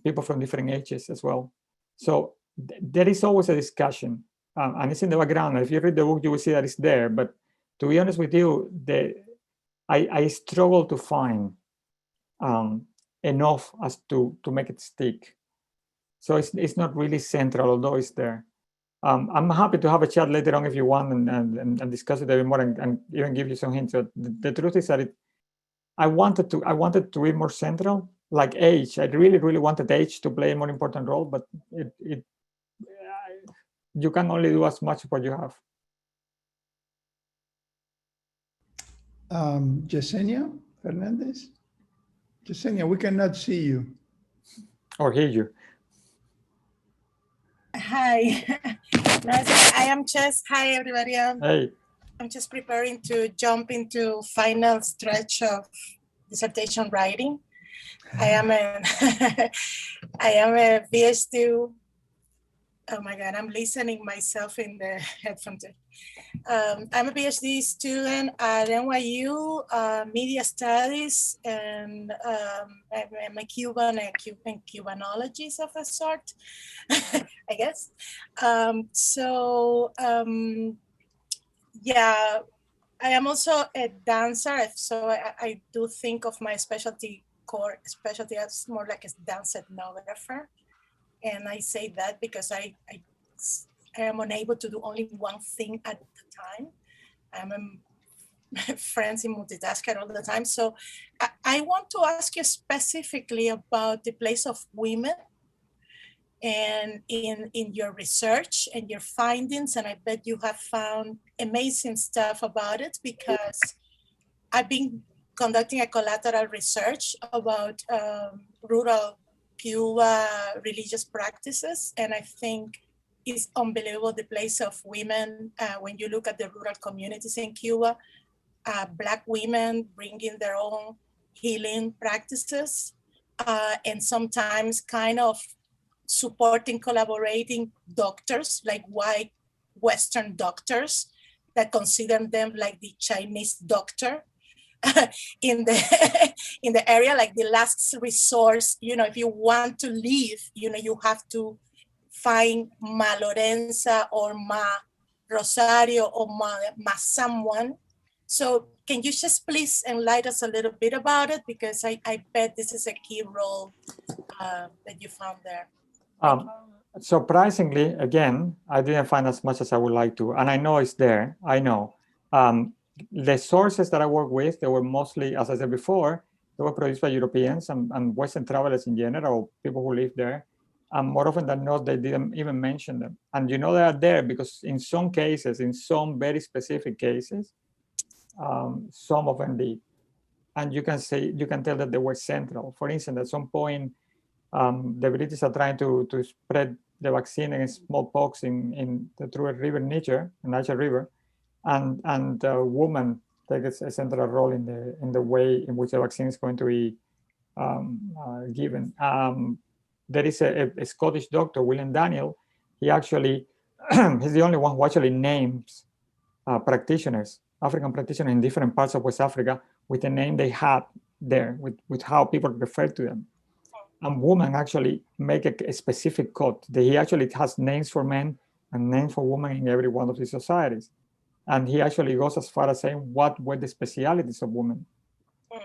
people from different ages as well. So there is always a discussion, and it's in the background. If you read the book, you will see that it's there. But to be honest with you, I struggle to find enough as to make it stick. So it's not really central, although it's there. I'm happy to have a chat later on if you want, and discuss it a bit more, and even give you some hints. But the truth is that I wanted to be more central, like age. I really wanted age to play a more important role, but you can only do as much as what you have. Yesenia Fernandez? Yesenia, we cannot see you. Or hear you. Hi, I am just, hi everybody. Hey. I'm just preparing to jump into final stretch of dissertation writing. I am a PhD. Oh my God, I'm listening myself in the headphones. I'm a PhD student at NYU, Media Studies, and I'm a Cuban and Cubanologies of a sort, I guess. Yeah, I am also a dancer, so I do think of my core specialty as more like a dance ethnographer. And I say that because I am unable to do only one thing at the time. I'm a frenzy multitasker all the time. So I want to ask you specifically about the place of women and in your research and your findings. And I bet you have found amazing stuff about it, because I've been conducting a collateral research about rural Cuba religious practices, and I think it's unbelievable the place of women when you look at the rural communities in Cuba. Black women bringing their own healing practices, and sometimes kind of supporting, collaborating doctors, like white Western doctors that consider them like the Chinese doctor. in the area, like the last resource. If you want to leave, you have to find Ma Lorenza or Ma Rosario or Ma someone. So can you just please enlighten us a little bit about it, because I bet this is a key role that you found there. Surprisingly, again, I didn't find as much as I would like to, and I know it's there. I know. The sources that I work with, they were mostly, as I said before, they were produced by Europeans and Western travelers in general, people who live there. And more often than not, they didn't even mention them. And they are there because in some cases, in some very specific cases, some of them did. And you can tell that they were central. For instance, at some point, the British are trying to spread the vaccine against smallpox through a river, Niger River. And women take a central role in the way in which the vaccine is going to be given. There is a Scottish doctor, William Daniel. He actually he's the only one who actually names practitioners, African practitioners in different parts of West Africa, with the name they had there, with how people refer to them. And women actually make a specific code. He actually has names for men and names for women in every one of these societies. And he actually goes as far as saying what were the specialities of women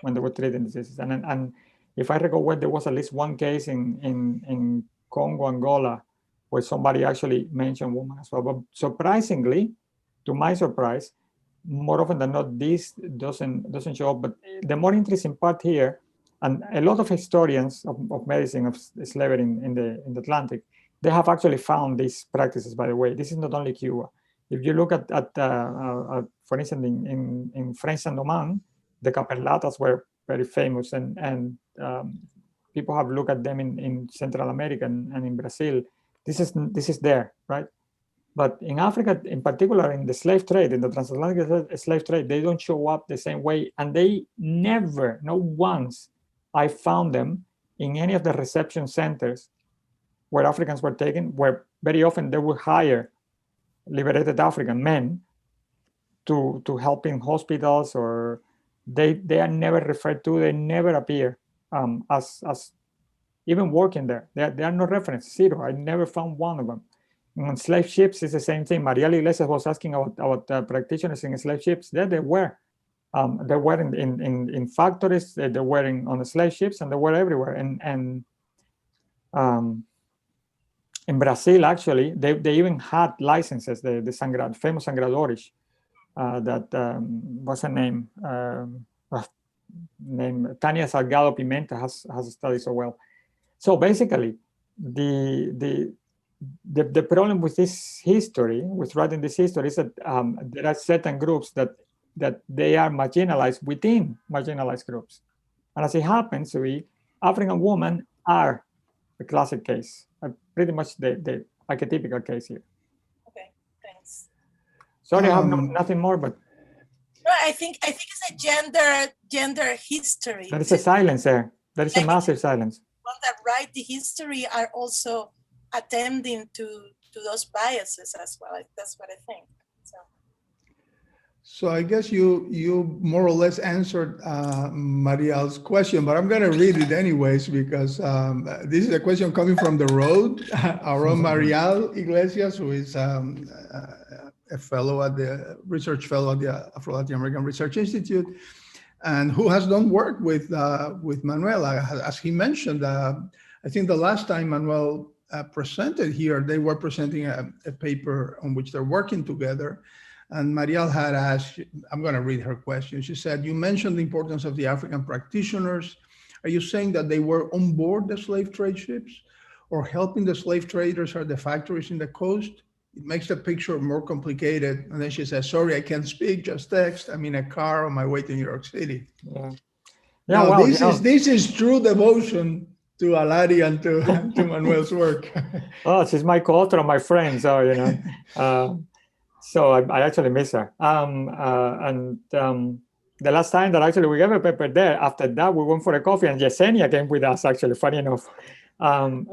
when they were treating diseases. And if I recall well, there was at least one case in Congo, Angola, where somebody actually mentioned women as well. But surprisingly, to my surprise, more often than not, this doesn't show up. But the more interesting part here, and a lot of historians of medicine, of slavery in the Atlantic, they have actually found these practices, by the way. This is not only Cuba. If you look at for instance, in French Saint-Domingue, the capellatas were very famous, and people have looked at them in Central America and in Brazil. This is there, right? But in Africa, in particular, in the slave trade, in the transatlantic slave trade, they don't show up the same way. And they never, not once, I found them in any of the reception centers where Africans were taken, where very often they would hire liberated African men to help in hospitals, or they are never referred to, they never appear as even working there. There are no references, zero. I never found one of them. On slave ships, it's the same thing. Mariel Iglesias was asking about practitioners in slave ships. There they were. They were in factories, they were on the slave ships, and they were everywhere. And in Brazil, actually, they even had licenses, the famous sangradores, that what's her name? Tania Salgado Pimenta has studied so well. So basically, the problem with this history, with writing this history, is that there are certain groups that they are marginalized within marginalized groups. And as it happens to be, African women are the classic case, pretty much the archetypical case here. Okay, thanks. Sorry, I have nothing more, but no, I think it's a gender history. there is a silence there. There is a massive silence. Ones that write the history are also attending to those biases as well. That's what I think. So I guess you more or less answered Mariel's question, but I'm going to read it anyways because this is a question coming from the road. Our own Mariel Iglesias, who is a fellow at the research fellow at the Afro-Latin American Research Institute, and who has done work with Manuel. As he mentioned, I think the last time Manuel presented here, they were presenting a paper on which they're working together. And Mariel had asked, I'm going to read her question. She said, you mentioned the importance of the African practitioners. Are you saying that they were on board the slave trade ships or helping the slave traders at the factories in the coast? It makes the picture more complicated. And then she says, sorry, I can't speak, just text. I'm in a car on my way to New York City. Yeah. Now, well, this is true devotion to Alari and to Manuel's work. Oh, she's my co-author and my friend, so, you know. So I actually miss her. The last time that actually we gave a paper there, after that we went for a coffee and Yesenia came with us, actually, funny enough.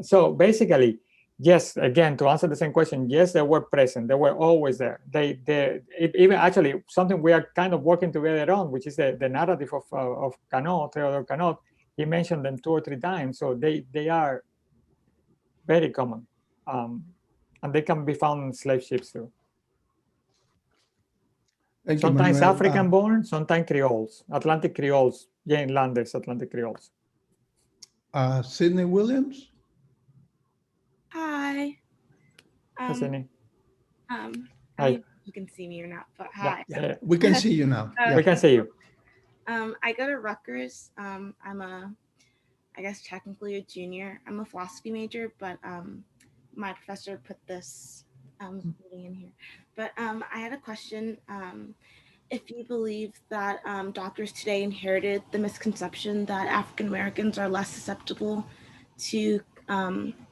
So basically, yes, again, to answer the same question, yes, they were present. They were always there. Even actually something we are kind of working together on, which is the narrative of Canot, Theodore Canot. He mentioned them 2 or 3 times. So they are very common. And they can be found in slave ships too. Sometimes African-born, sometimes Creoles, Atlantic Creoles, Jane Landers, Atlantic Creoles. Sydney Williams? Hi. Hi, Sydney. Hi. You can see me or not, but hi. Yeah, we can see you now. We can see you. I go to Rutgers. I'm I guess technically a junior. I'm a philosophy major, but my professor put this meeting in here. But I had a question. If you believe that doctors today inherited the misconception that African Americans are less susceptible to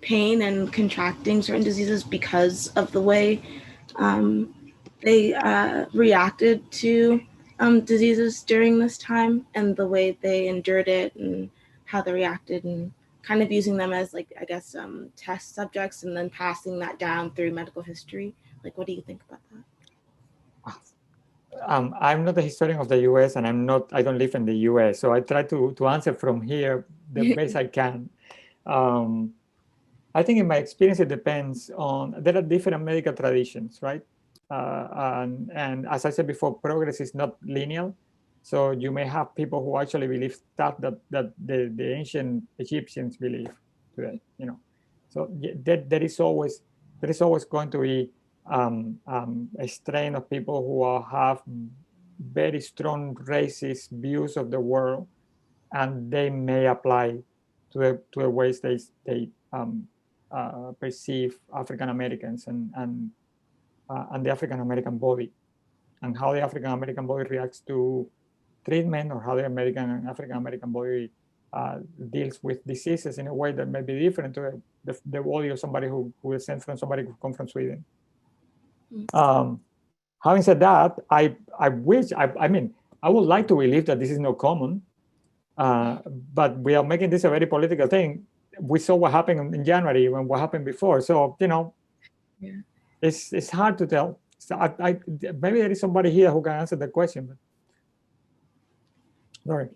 pain and contracting certain diseases because of the way they reacted to diseases during this time and the way they endured it and how they reacted, and kind of using them as, like, I guess, test subjects and then passing that down through medical history. Like, what do you think about that? I'm not a historian of the US, and I don't live in the US, so I try to answer from here the best I can. I think in my experience, it depends on, there are different medical traditions, right? And as I said before, progress is not linear. So you may have people who actually believe stuff that the ancient Egyptians believe today, you know. So there is always going to be a strain of people who have very strong racist views of the world, and they may apply to the ways they perceive African Americans and the African American body, and how the African American body reacts to treatment, or how the African American body deals with diseases in a way that may be different to the body of somebody who is sent from somebody who comes from Sweden. Having said that, I mean, I would like to believe that this is not common, but we are making this a very political thing. We saw what happened in January and what happened before. So, you know, it's hard to tell. So maybe there is somebody here who can answer the question. But... Sorry.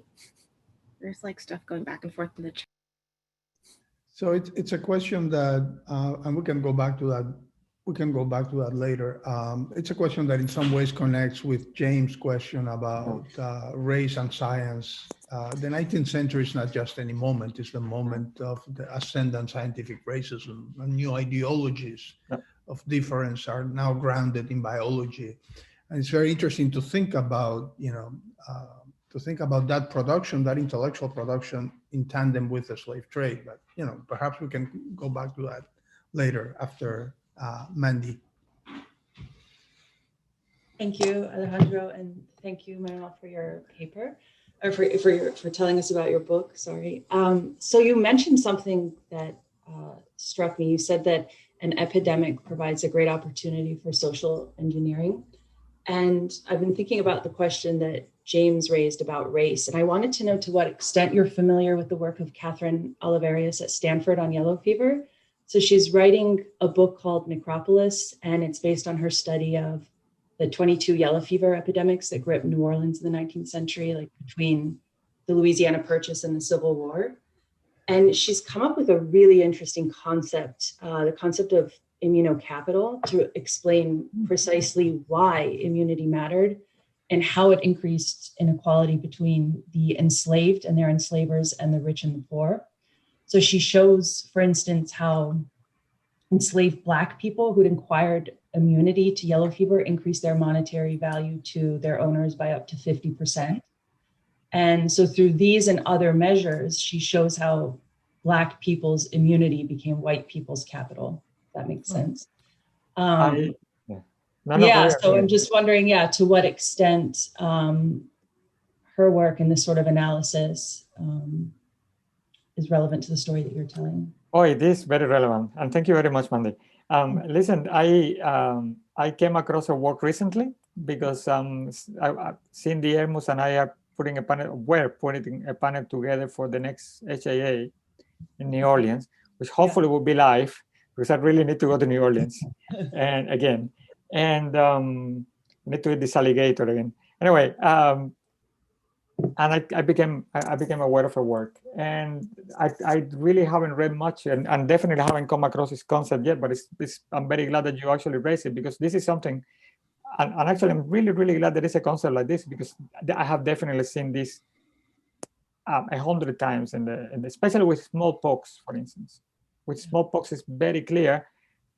There's like stuff going back and forth in the chat. So it's a question that, and we can go back to that. We can go back to that later. It's a question that in some ways connects with James' question about race and science. The 19th century is not just any moment, it's the moment of the ascendant scientific racism, and new ideologies of difference are now grounded in biology. And it's very interesting to think about, you know, that production, that intellectual production in tandem with the slave trade. But, you know, perhaps we can go back to that later after Mandy. Thank you, Alejandro, and thank you, Manuel, for your paper, or for telling us about your book. Sorry. So you mentioned something that struck me. You said that an epidemic provides a great opportunity for social engineering, and I've been thinking about the question that James raised about race, and I wanted to know to what extent you're familiar with the work of Catherine Oliverius at Stanford on yellow fever. So she's writing a book called Necropolis, and it's based on her study of the 22 yellow fever epidemics that gripped New Orleans in the 19th century, like between the Louisiana Purchase and the Civil War. And she's come up with a really interesting concept, the concept of immunocapital, to explain precisely why immunity mattered and how it increased inequality between the enslaved and their enslavers and the rich and the poor. So she shows, for instance, how enslaved Black people who'd acquired immunity to yellow fever increased their monetary value to their owners by up to 50%. And so through these and other measures, she shows how Black people's immunity became white people's capital. If that makes sense. So I'm just wondering, to what extent her work and this sort of analysis is relevant to the story that you're telling. Oh, it is very relevant. And thank you very much, Mandy. Listen, I came across her work recently because Cindy Ermus and I are putting a panel together for the next HAA in New Orleans, which hopefully will be live because I really need to go to New Orleans and need to eat this alligator again. Anyway, and I became aware of her work, and I really haven't read much, and definitely haven't come across this concept yet. But I'm very glad that you actually raised it, because this is something, and actually I'm really glad there is a concept like this, because I have definitely seen this 100 times, especially with smallpox, for instance. With smallpox, it's very clear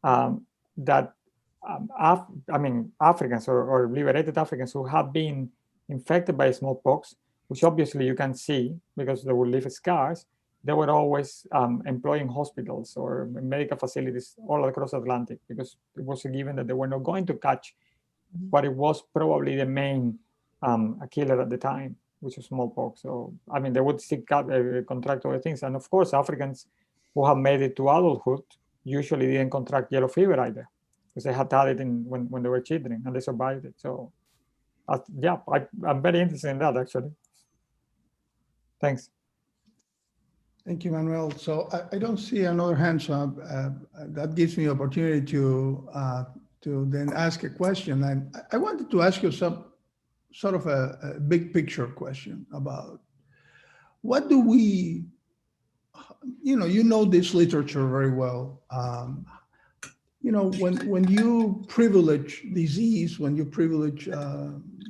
that Africans or liberated Africans who have been infected by smallpox, which obviously you can see because they will leave scars, they were always employing hospitals or medical facilities all across the Atlantic, because it was a given that they were not going to catch what it was probably the main killer at the time, which was smallpox. So, I mean, they would seek out, contract other things. And of course, Africans who have made it to adulthood usually didn't contract yellow fever either, because they had it when they were children and they survived it. So, I'm very interested in that, actually. Thanks. Thank you, Manuel. So I don't see another hand, so that gives me opportunity to then ask a question. And I wanted to ask you some sort of a big picture question about what do we, you know this literature very well. When you privilege disease, when you privilege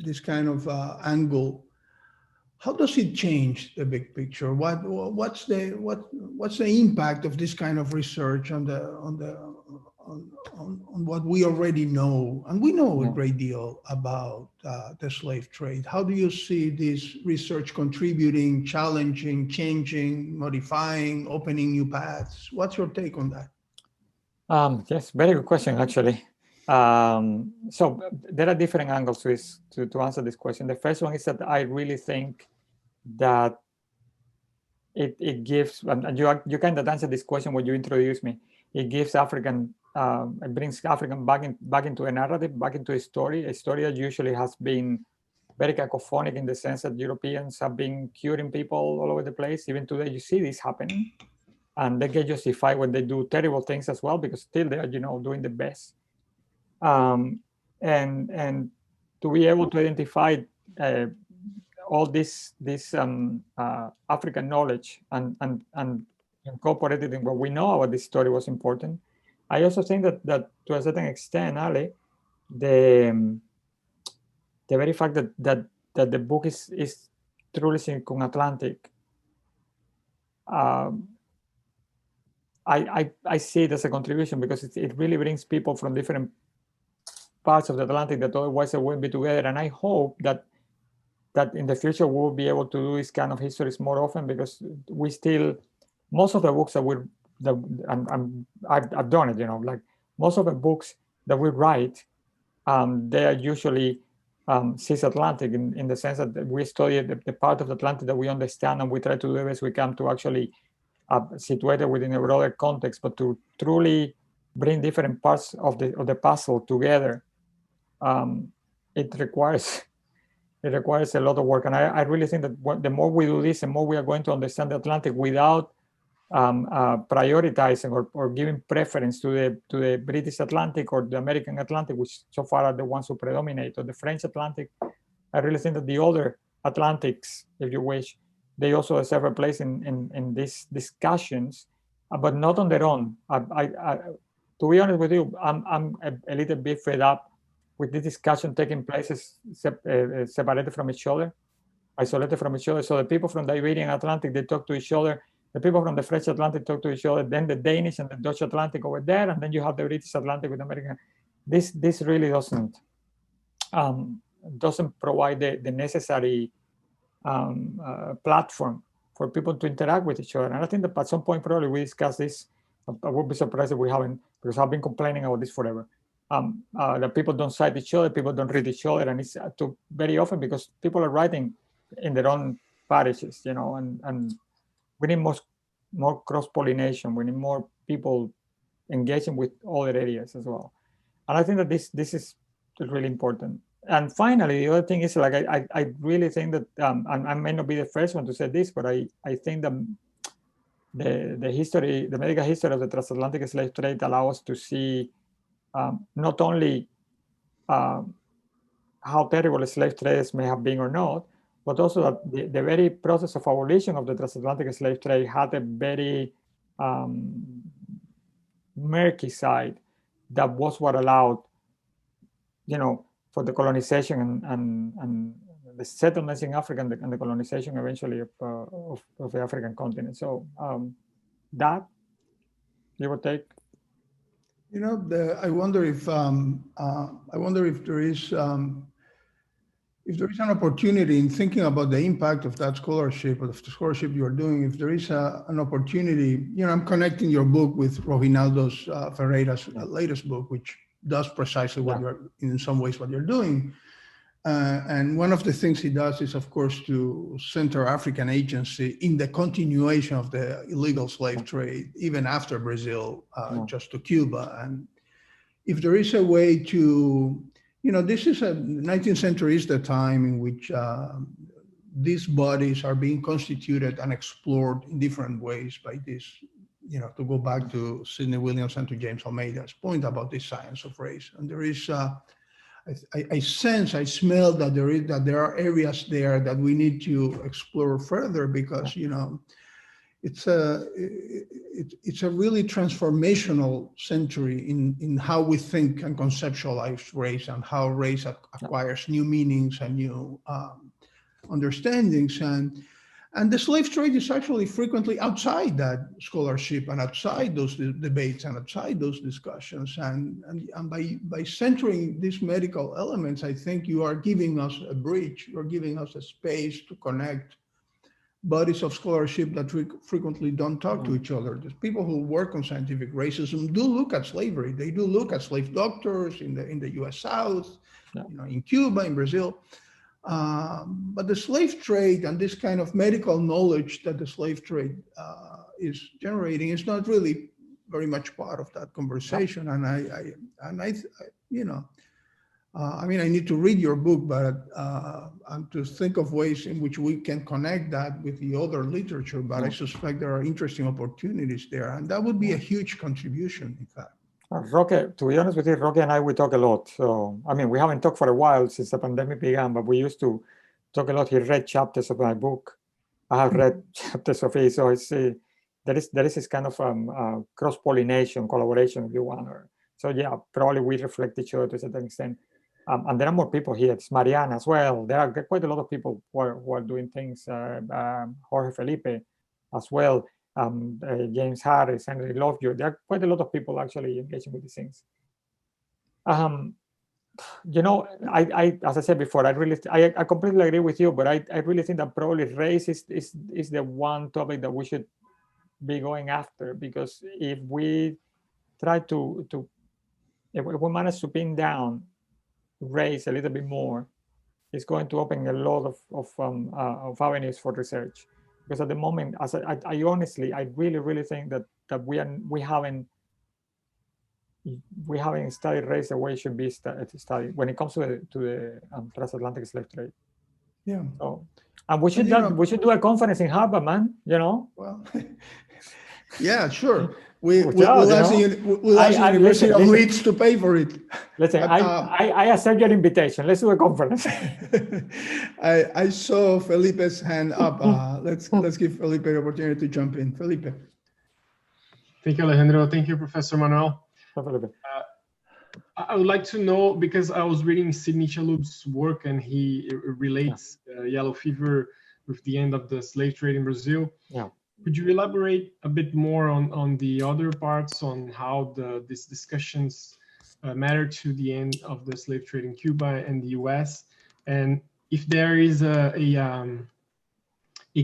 this kind of angle, how does it change the big picture? What's the impact of this kind of research on what we already know? And we know a great deal about the slave trade. How do you see this research contributing, challenging, changing, modifying, opening new paths? What's your take on that? Yes, very good question, actually. So there are different angles to answer this question. The first one is that I really think that it gives, and you kind of answered this question when you introduced me. It gives African, it brings African back into a narrative, back into a story that usually has been very cacophonic in the sense that Europeans have been curing people all over the place. Even today, you see this happening, and they get justified when they do terrible things as well, because still they are, doing the best. And to be able to identify all this African knowledge and incorporate it in what we know about this story was important. I also think that to a certain extent, Ale, the very fact that the book is truly Atlantic, I see it as a contribution, because it really brings people from different parts of the Atlantic that otherwise they wouldn't be together. And I hope that in the future we'll be able to do this kind of histories more often, because we still, most of the books I've done it, like most of the books that we write, they are usually cis-Atlantic in the sense that we study the part of the Atlantic that we understand, and we try to do the best we can to actually situate it within a broader context, but to truly bring different parts of the puzzle together, it requires a lot of work. And I really think that the more we do this, the more we are going to understand the Atlantic without prioritizing or giving preference to the British Atlantic or the American Atlantic, which so far are the ones who predominate, or the French Atlantic. I really think that the other Atlantics, if you wish, they also deserve a place in these discussions, but not on their own. To be honest with you, I'm a little bit fed up with this discussion taking place separated from each other, isolated from each other. So the people from the Iberian Atlantic, they talk to each other. The people from the French Atlantic talk to each other. Then the Danish and the Dutch Atlantic over there, and then you have the British Atlantic with American. This really doesn't provide the necessary platform for people to interact with each other. And I think that at some point probably we discuss this. I would be surprised if we haven't, because I've been complaining about this forever. That people don't cite each other, people don't read each other, and it's very often because people are writing in their own parishes, and we need more cross-pollination. We need more people engaging with other areas as well. And I think that this is really important. And finally, the other thing is, like, I really think that, and I may not be the first one to say this, but I think that the medical history of the transatlantic slave trade allows us to see not only how terrible slave trades may have been or not, but also that the very process of abolition of the transatlantic slave trade had a very murky side that was what allowed, for the colonization and the settlements in Africa and the colonization eventually of the African continent. So that, give or take. I wonder if there is an opportunity in thinking about the impact of that scholarship, or of the scholarship you are doing. If there is an opportunity, I'm connecting your book with Rovinaldo Ferreira's latest book, which does precisely what you're, in some ways, what you're doing. And one of the things he does is, of course, to center African agency in the continuation of the illegal slave trade, even after Brazil, just to Cuba. And if there is a way to, this is the 19th century is the time in which these bodies are being constituted and explored in different ways by this, to go back to Sidney Williams and to James Almeida's point about the science of race. And there is, I sense, I smell that there are areas there that we need to explore further, because it's a really transformational century in how we think and conceptualize race, and how race acquires new meanings and new understandings. And the slave trade is actually frequently outside that scholarship and outside those debates and outside those discussions. And by centering these medical elements, I think you are giving us a bridge, you're giving us a space to connect bodies of scholarship that frequently don't talk to each other. There's people who work on scientific racism do look at slavery. They do look at slave doctors in the US South, in Cuba, in Brazil. But the slave trade and this kind of medical knowledge that the slave trade is generating is not really very much part of that conversation. And you know, I mean, I need to read your book, but and to think of ways in which we can connect that with the other literature. But I suspect there are interesting opportunities there, and that would be a huge contribution, in fact. Roque, to be honest with you, Roque and I, we talk a lot. So, I mean, we haven't talked for a while since the pandemic began, but we used to talk a lot. He read chapters of my book. I have read chapters of his. So it's, there is this kind of cross-pollination, collaboration, if you want. So yeah, probably we reflect each other to a certain extent. And there are more people here. It's Mariana as well. There are quite a lot of people who are doing things. Jorge Felipe as well. James Harris, Henry Lovejoy. There are quite a lot of people actually engaging with these things. You know, I as I said before, I completely agree with you, but I really think that probably race is the one topic that we should be going after, because if we try if we manage to pin down race a little bit more, it's going to open a lot of avenues for research. Because at the moment, as I honestly, I really think that we haven't studied race the way it should be studied when it comes to the transatlantic slave trade. Yeah. So, and we should do a conference in Harvard, man. You know. Well, yeah, sure. We'll ask the University of Leeds to pay for it. Listen, I accept your invitation. Let's do a conference. I saw Felipe's hand up. Let's give Felipe the opportunity to jump in. Felipe. Thank you, Alejandro. Thank you, Professor Manuel. I would like to know, because I was reading Sidney Chalhoub's work and he relates yellow fever with the end of the slave trade in Brazil. Yeah. Could you elaborate a bit more on the other parts, on how these discussions matter to the end of the slave trade in Cuba and the US, and if there is a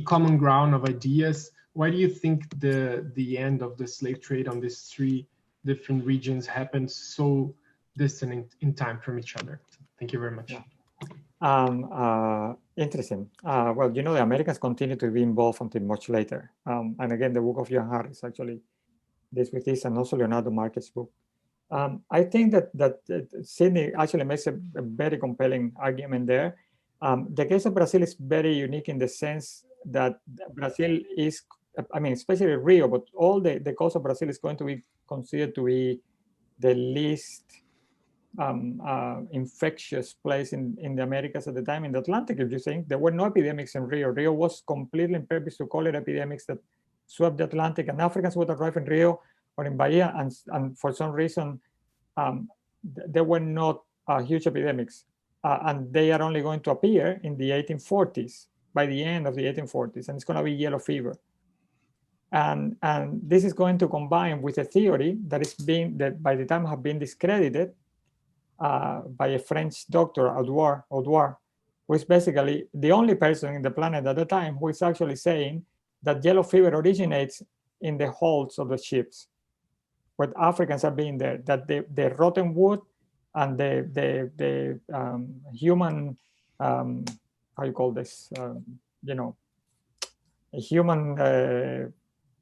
common ground of ideas? Why do you think the end of the slave trade on these three different regions happened so distant in time from each other? Thank you very much. Interesting. Well, you know, the Americans continue to be involved until much later. And again, the book of John Harris actually deals with this, and also Leonardo Marquez's book. I think that Sidney actually makes a very compelling argument there. The case of Brazil is very unique in the sense that Brazil is, I mean, especially Rio, but all the coast of Brazil is going to be considered to be the least infectious place in the Americas at the time. In the Atlantic, if you think, there were no epidemics in Rio. Rio was completely in purpose to call it epidemics that swept the Atlantic, and Africans would arrive in Rio or in Bahia, and for some reason, there were not huge epidemics. And they are only going to appear in the 1840s, by the end of the 1840s, and it's going to be yellow fever. And this is going to combine with a theory that by the time have been discredited by a French doctor, Audouard, who is basically the only person in the planet at the time who is actually saying that yellow fever originates in the holds of the ships, where Africans are being there, that the rotten wood and the human, how you call this, you know, a human,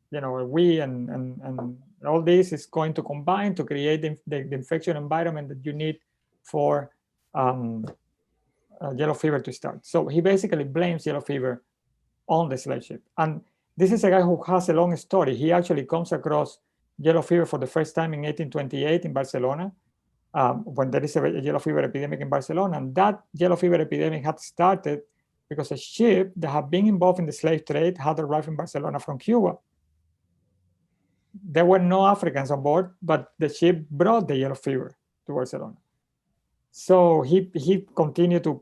you know, we and all this is going to combine to create the infection environment that you need for yellow fever to start. So he basically blames yellow fever on the slave ship. And this is a guy who has a long story. He actually comes across yellow fever for the first time in 1828 in Barcelona, when there is a yellow fever epidemic in Barcelona. And that yellow fever epidemic had started because a ship that had been involved in the slave trade had arrived in Barcelona from Cuba. There were no Africans on board, but the ship brought the yellow fever to Barcelona. So he continued to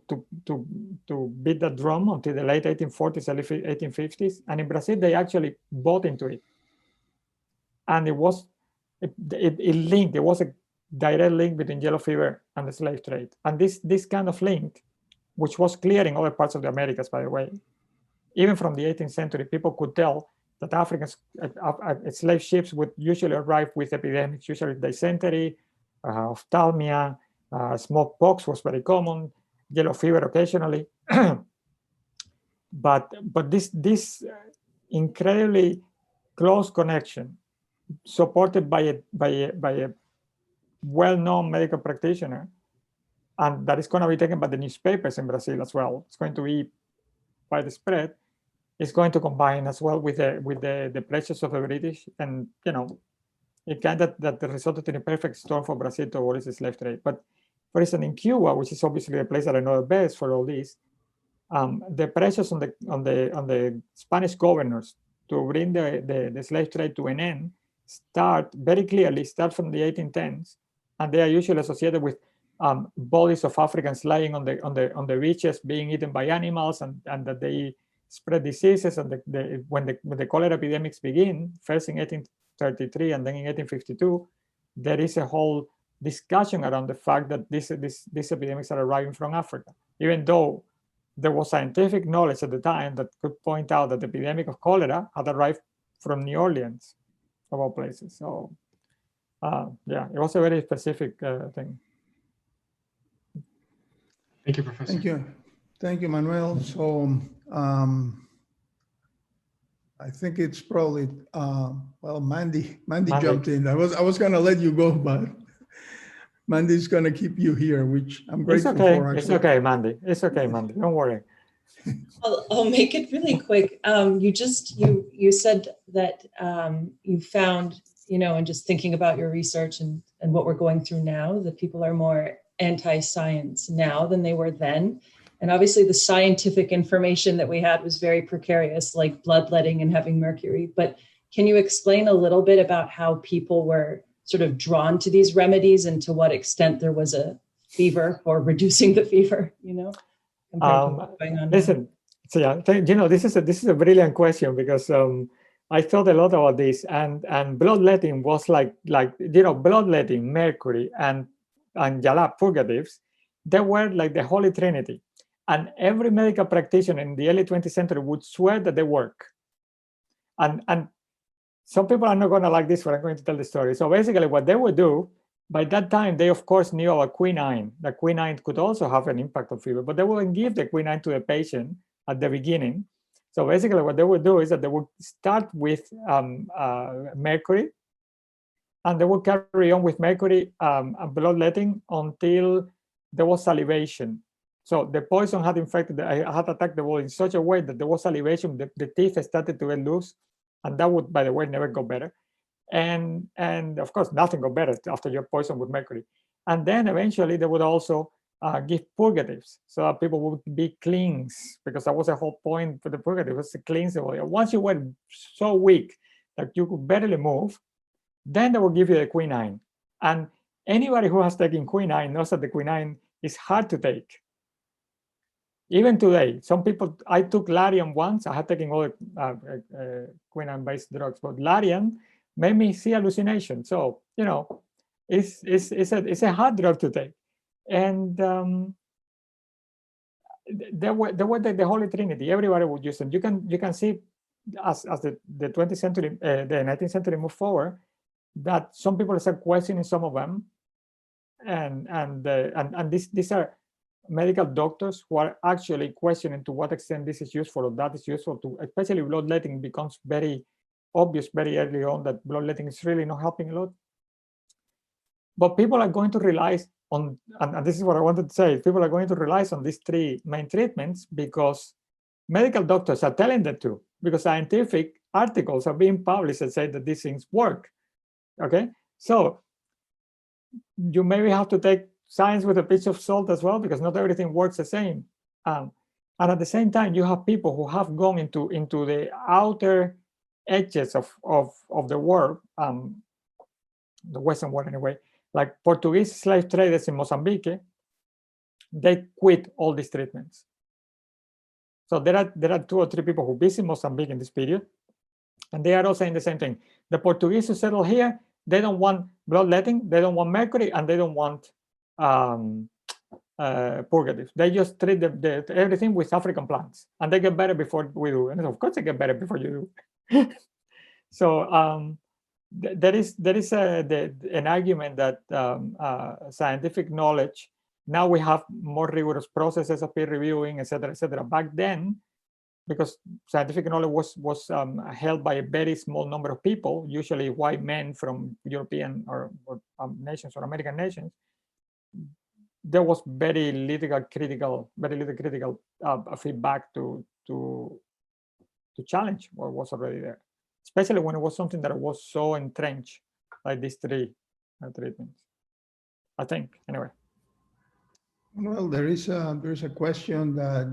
beat the drum until the late 1840s, early 1850s. And in Brazil, they actually bought into it. And it was a direct link between yellow fever and the slave trade. And this kind of link, which was clear in other parts of the Americas, by the way, even from the 18th century, people could tell that Africans, slave ships would usually arrive with epidemics, usually dysentery, ophthalmia, smallpox was very common. yellow fever occasionally. But this incredibly close connection, supported by a well-known medical practitioner, and that is going to be taken by the newspapers in Brazil as well. It's going to be widespread. It's going to combine as well with the pressures of the British, and it kind of that resulted in a perfect storm for Brazil to abolish the slave trade. But for instance, in Cuba, which is obviously the place that I know the best for all this, the pressures on the Spanish governors to bring the slave trade to an end start from the 1810s, and they are usually associated with bodies of Africans lying on the beaches being eaten by animals, and that they spread diseases. And when the cholera epidemics begin, first in 1833 and then in 1852, there is a whole discussion around the fact that these epidemics are arriving from Africa, even though there was scientific knowledge at the time that could point out that the epidemic of cholera had arrived from New Orleans, of all places. So, yeah, it was a very specific thing. Thank you, Professor. Thank you, Manuel. So, I think it's probably well, Mandy jumped in. I was going to let you go, but Mandy's going to keep you here, which I'm grateful for. Actually. It's okay, Mandy. It's okay, Mandy. Don't worry. I'll make it really quick. You said that you found, and just thinking about your research and what we're going through now, that people are more anti-science now than they were then. And obviously the scientific information that we had was very precarious, like bloodletting and having mercury. But can you explain a little bit about how people were sort of drawn to these remedies and to what extent there was a fever or reducing the fever, Listen, so yeah, this is a brilliant question, because I thought a lot about this, and bloodletting was like bloodletting, mercury, and jalap purgatives. They were like the Holy Trinity, and every medical practitioner in the early 20th century would swear that they work. And some people are not going to like this, but I'm going to tell the story. So basically, what they would do, by that time, they of course knew about quinine. The quinine could also have an impact on fever, but they wouldn't give the quinine to the patient at the beginning. So basically, what they would do is that they would start with mercury, and they would carry on with mercury bloodletting until there was salivation. So the poison had attacked the wall in such a way that there was salivation. The teeth started to get loose, and that would, by the way, never go better. And of course, nothing got better after you're poisoned with mercury. And then eventually they would also give purgatives, so that people would be cleansed, because that was the whole point for the purgative, was to cleanse the body. Once you were so weak that you could barely move, then they will give you the quinine. And anybody who has taken quinine knows that the quinine is hard to take. Even today, some people, I took Larian once. I had taken all quinine-based drugs, but Larian made me see hallucination. So, it's a hard drug to take. And they were the Holy Trinity. Everybody would use them. You can see as the 20th century, the 19th century moved forward, that some people start questioning some of them, and these are medical doctors who are actually questioning to what extent this is useful or that is useful. To especially bloodletting becomes very obvious very early on that bloodletting is really not helping a lot. But people are going to rely on, and this is what I wanted to say, people are going to rely on these three main treatments because medical doctors are telling them to, because scientific articles are being published that say that these things work. Okay, so you maybe have to take science with a pinch of salt as well, because not everything works the same. And at the same time, you have people who have gone into the outer edges of the world, the Western world anyway, like Portuguese slave traders in Mozambique. They quit all these treatments. So there are 2 or 3 people who visit Mozambique in this period, and they are all saying the same thing. The Portuguese who settle here, they don't want bloodletting, they don't want mercury, and they don't want purgatives. They just treat everything with African plants, and they get better before we do. And of course, they get better before you do. So there is an argument that scientific knowledge Now we have more rigorous processes of peer reviewing, et cetera, et cetera. Back then, because scientific knowledge was held by a very small number of people, usually white men from European or nations or American nations, there was very little critical feedback to challenge what was already there, especially when it was something that was so entrenched like these three treatments. I think, anyway. Well, there is a question that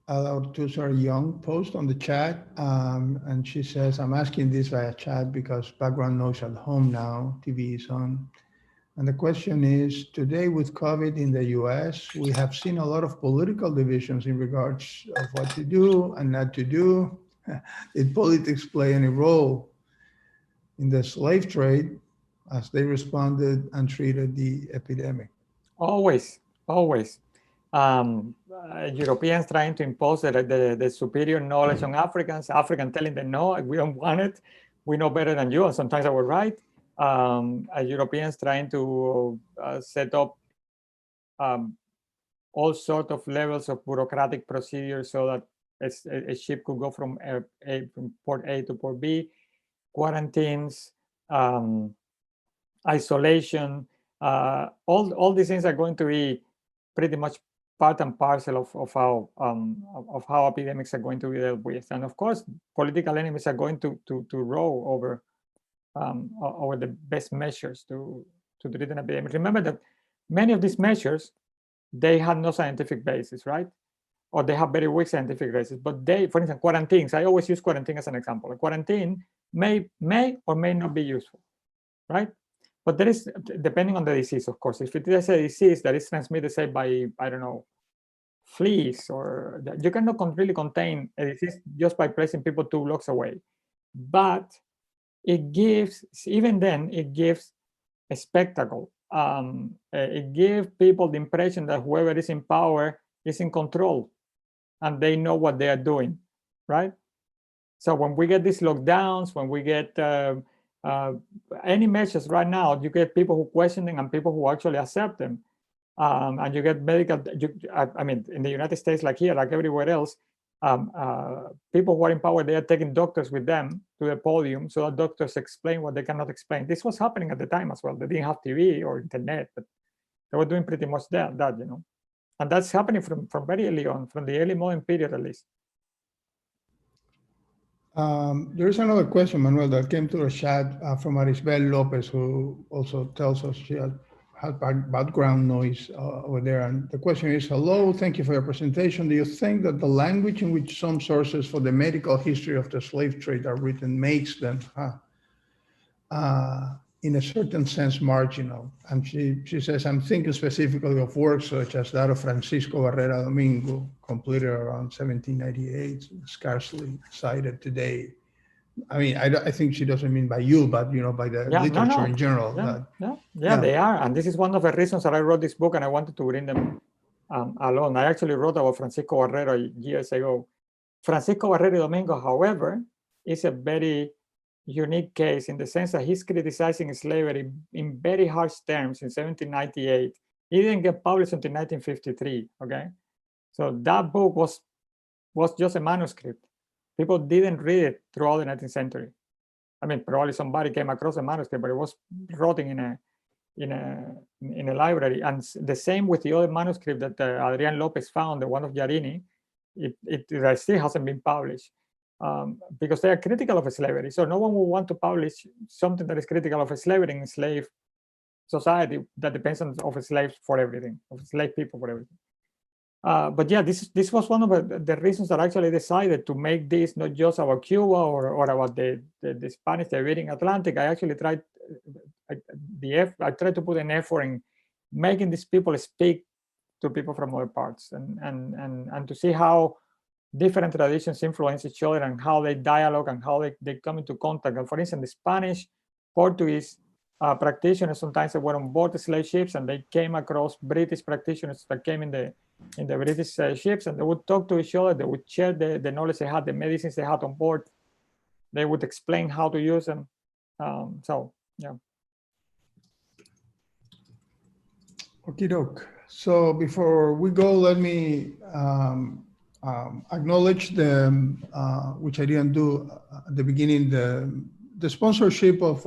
Tusar Young posed on the chat, and she says, I'm asking this via chat because background noise at home now, TV is on. And the question is, today with COVID in the US, we have seen a lot of political divisions in regards of what to do and not to do. Did politics play any role in the slave trade as they responded and treated the epidemic? Always, always. Europeans trying to impose the superior knowledge on Africans telling them, no, we don't want it. We know better than you. And sometimes I was right. Europeans trying to set up all sorts of levels of bureaucratic procedures so that a ship could go from port A to port B, quarantines, isolation, all these things are going to be pretty much part and parcel of how epidemics are going to be dealt with. And of course, political enemies are going to row over the best measures to treat an epidemic. Remember that many of these measures, they had no scientific basis, right? Or they have very weak scientific basis. But they, for instance, quarantines, I always use quarantine as an example. A quarantine may or may not be useful, right? But there is, depending on the disease, of course. If it is a disease that is transmitted, say, by, I don't know, fleas, or you cannot really contain a disease just by placing people 2 blocks away. But it gives, even then, it gives a spectacle. It gives people the impression that whoever is in power is in control and they know what they are doing, right? So when we get these lockdowns, when we get any measures right now, you get people who question them and people who actually accept them. And you get medical, I mean, in the United States, like here, like everywhere else, people who are in power, they are taking doctors with them to the podium so that doctors explain what they cannot explain. This was happening at the time as well. They didn't have TV or internet, but they were doing pretty much that, you know. And that's happening from very early on, from the early modern period at least. There is another question, Manuel, that came to the chat from Arisbel Lopez, who also tells us she had background noise over there. And the question is, hello, thank you for your presentation. Do you think that the language in which some sources for the medical history of the slave trade are written makes them, in a certain sense, marginal? And she says, I'm thinking specifically of works such as that of Francisco Barrera Domingo, completed around 1798, scarcely cited today. I mean, I think she doesn't mean by you, but, you know, by the literature in general. Yeah, they are. And this is one of the reasons that I wrote this book, and I wanted to bring them along. I actually wrote about Francisco Barrera years ago. Francisco Barrera Domingo, however, is a very unique case in the sense that he's criticizing slavery in very harsh terms in 1798. He didn't get published until 1953, okay? So that book was just a manuscript. People didn't read it throughout the 19th century. I mean, probably somebody came across a manuscript, but it was rotting in a library. And the same with the other manuscript that Adrian Lopez found, the one of Jarini. It still hasn't been published because they are critical of slavery. So no one will want to publish something that is critical of slavery in a slave society that depends on slaves for everything, of slave people for everything. But yeah, this was one of the reasons that I actually decided to make this not just about Cuba or about the Spanish, the Iberian Atlantic. I actually tried to put an effort in making these people speak to people from other parts and to see how different traditions influence each other and how they dialogue and how they come into contact. And for instance, the Spanish, Portuguese practitioners, sometimes they were on board the slave ships and they came across British practitioners that came in the British ships, and they would talk to each other. They would share the knowledge they had, the medicines they had on board. They would explain how to use them. So, yeah. Okie doke. So before we go, let me acknowledge which I didn't do at the beginning, the sponsorship of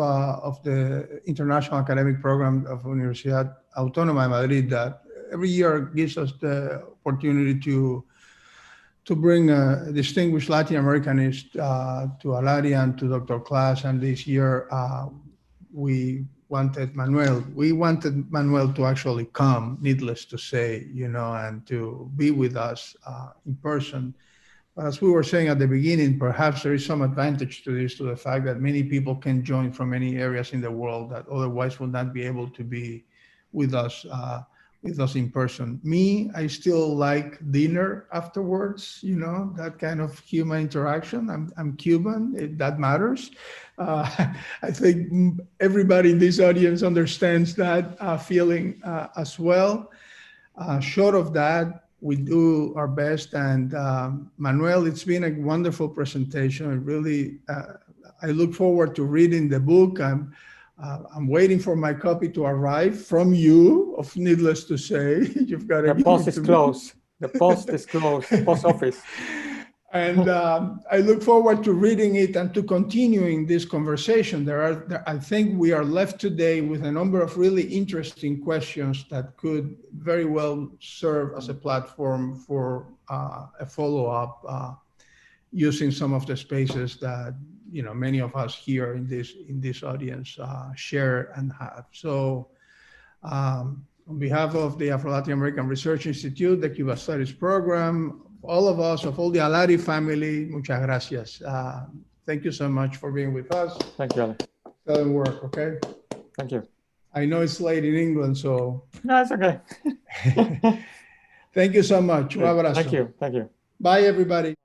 the International Academic Program of Universidad Autónoma de Madrid, that every year gives us the opportunity to bring a distinguished Latin Americanist to Alari and to Dr. Klaas. And this year we wanted Manuel to actually come, needless to say, and to be with us in person. But as we were saying at the beginning, perhaps there is some advantage to this, to the fact that many people can join from many areas in the world that otherwise would not be able to be with us in person. Me, I still like dinner afterwards, that kind of human interaction. I'm Cuban, that matters. I think everybody in this audience understands that feeling as well. Short of that, we do our best. And Manuel, it's been a wonderful presentation. Really, I look forward to reading the book. I'm waiting for my copy to arrive from you, needless to say. You've got to The post is closed. The post is closed, the post office. And I look forward to reading it and to continuing this conversation. I think we are left today with a number of really interesting questions that could very well serve as a platform for a follow-up using some of the spaces that many of us here in this audience share and have. So on behalf of the Afro-Latin American Research Institute, the Cuba Studies Program, all of us, of all the Alari family, muchas gracias. Thank you so much for being with us. Thank you, Ale. Doesn't work, okay? Thank you. I know it's late in England, so. No, it's okay. Thank you so much. Un abrazo. Thank you. Thank you. Bye, everybody.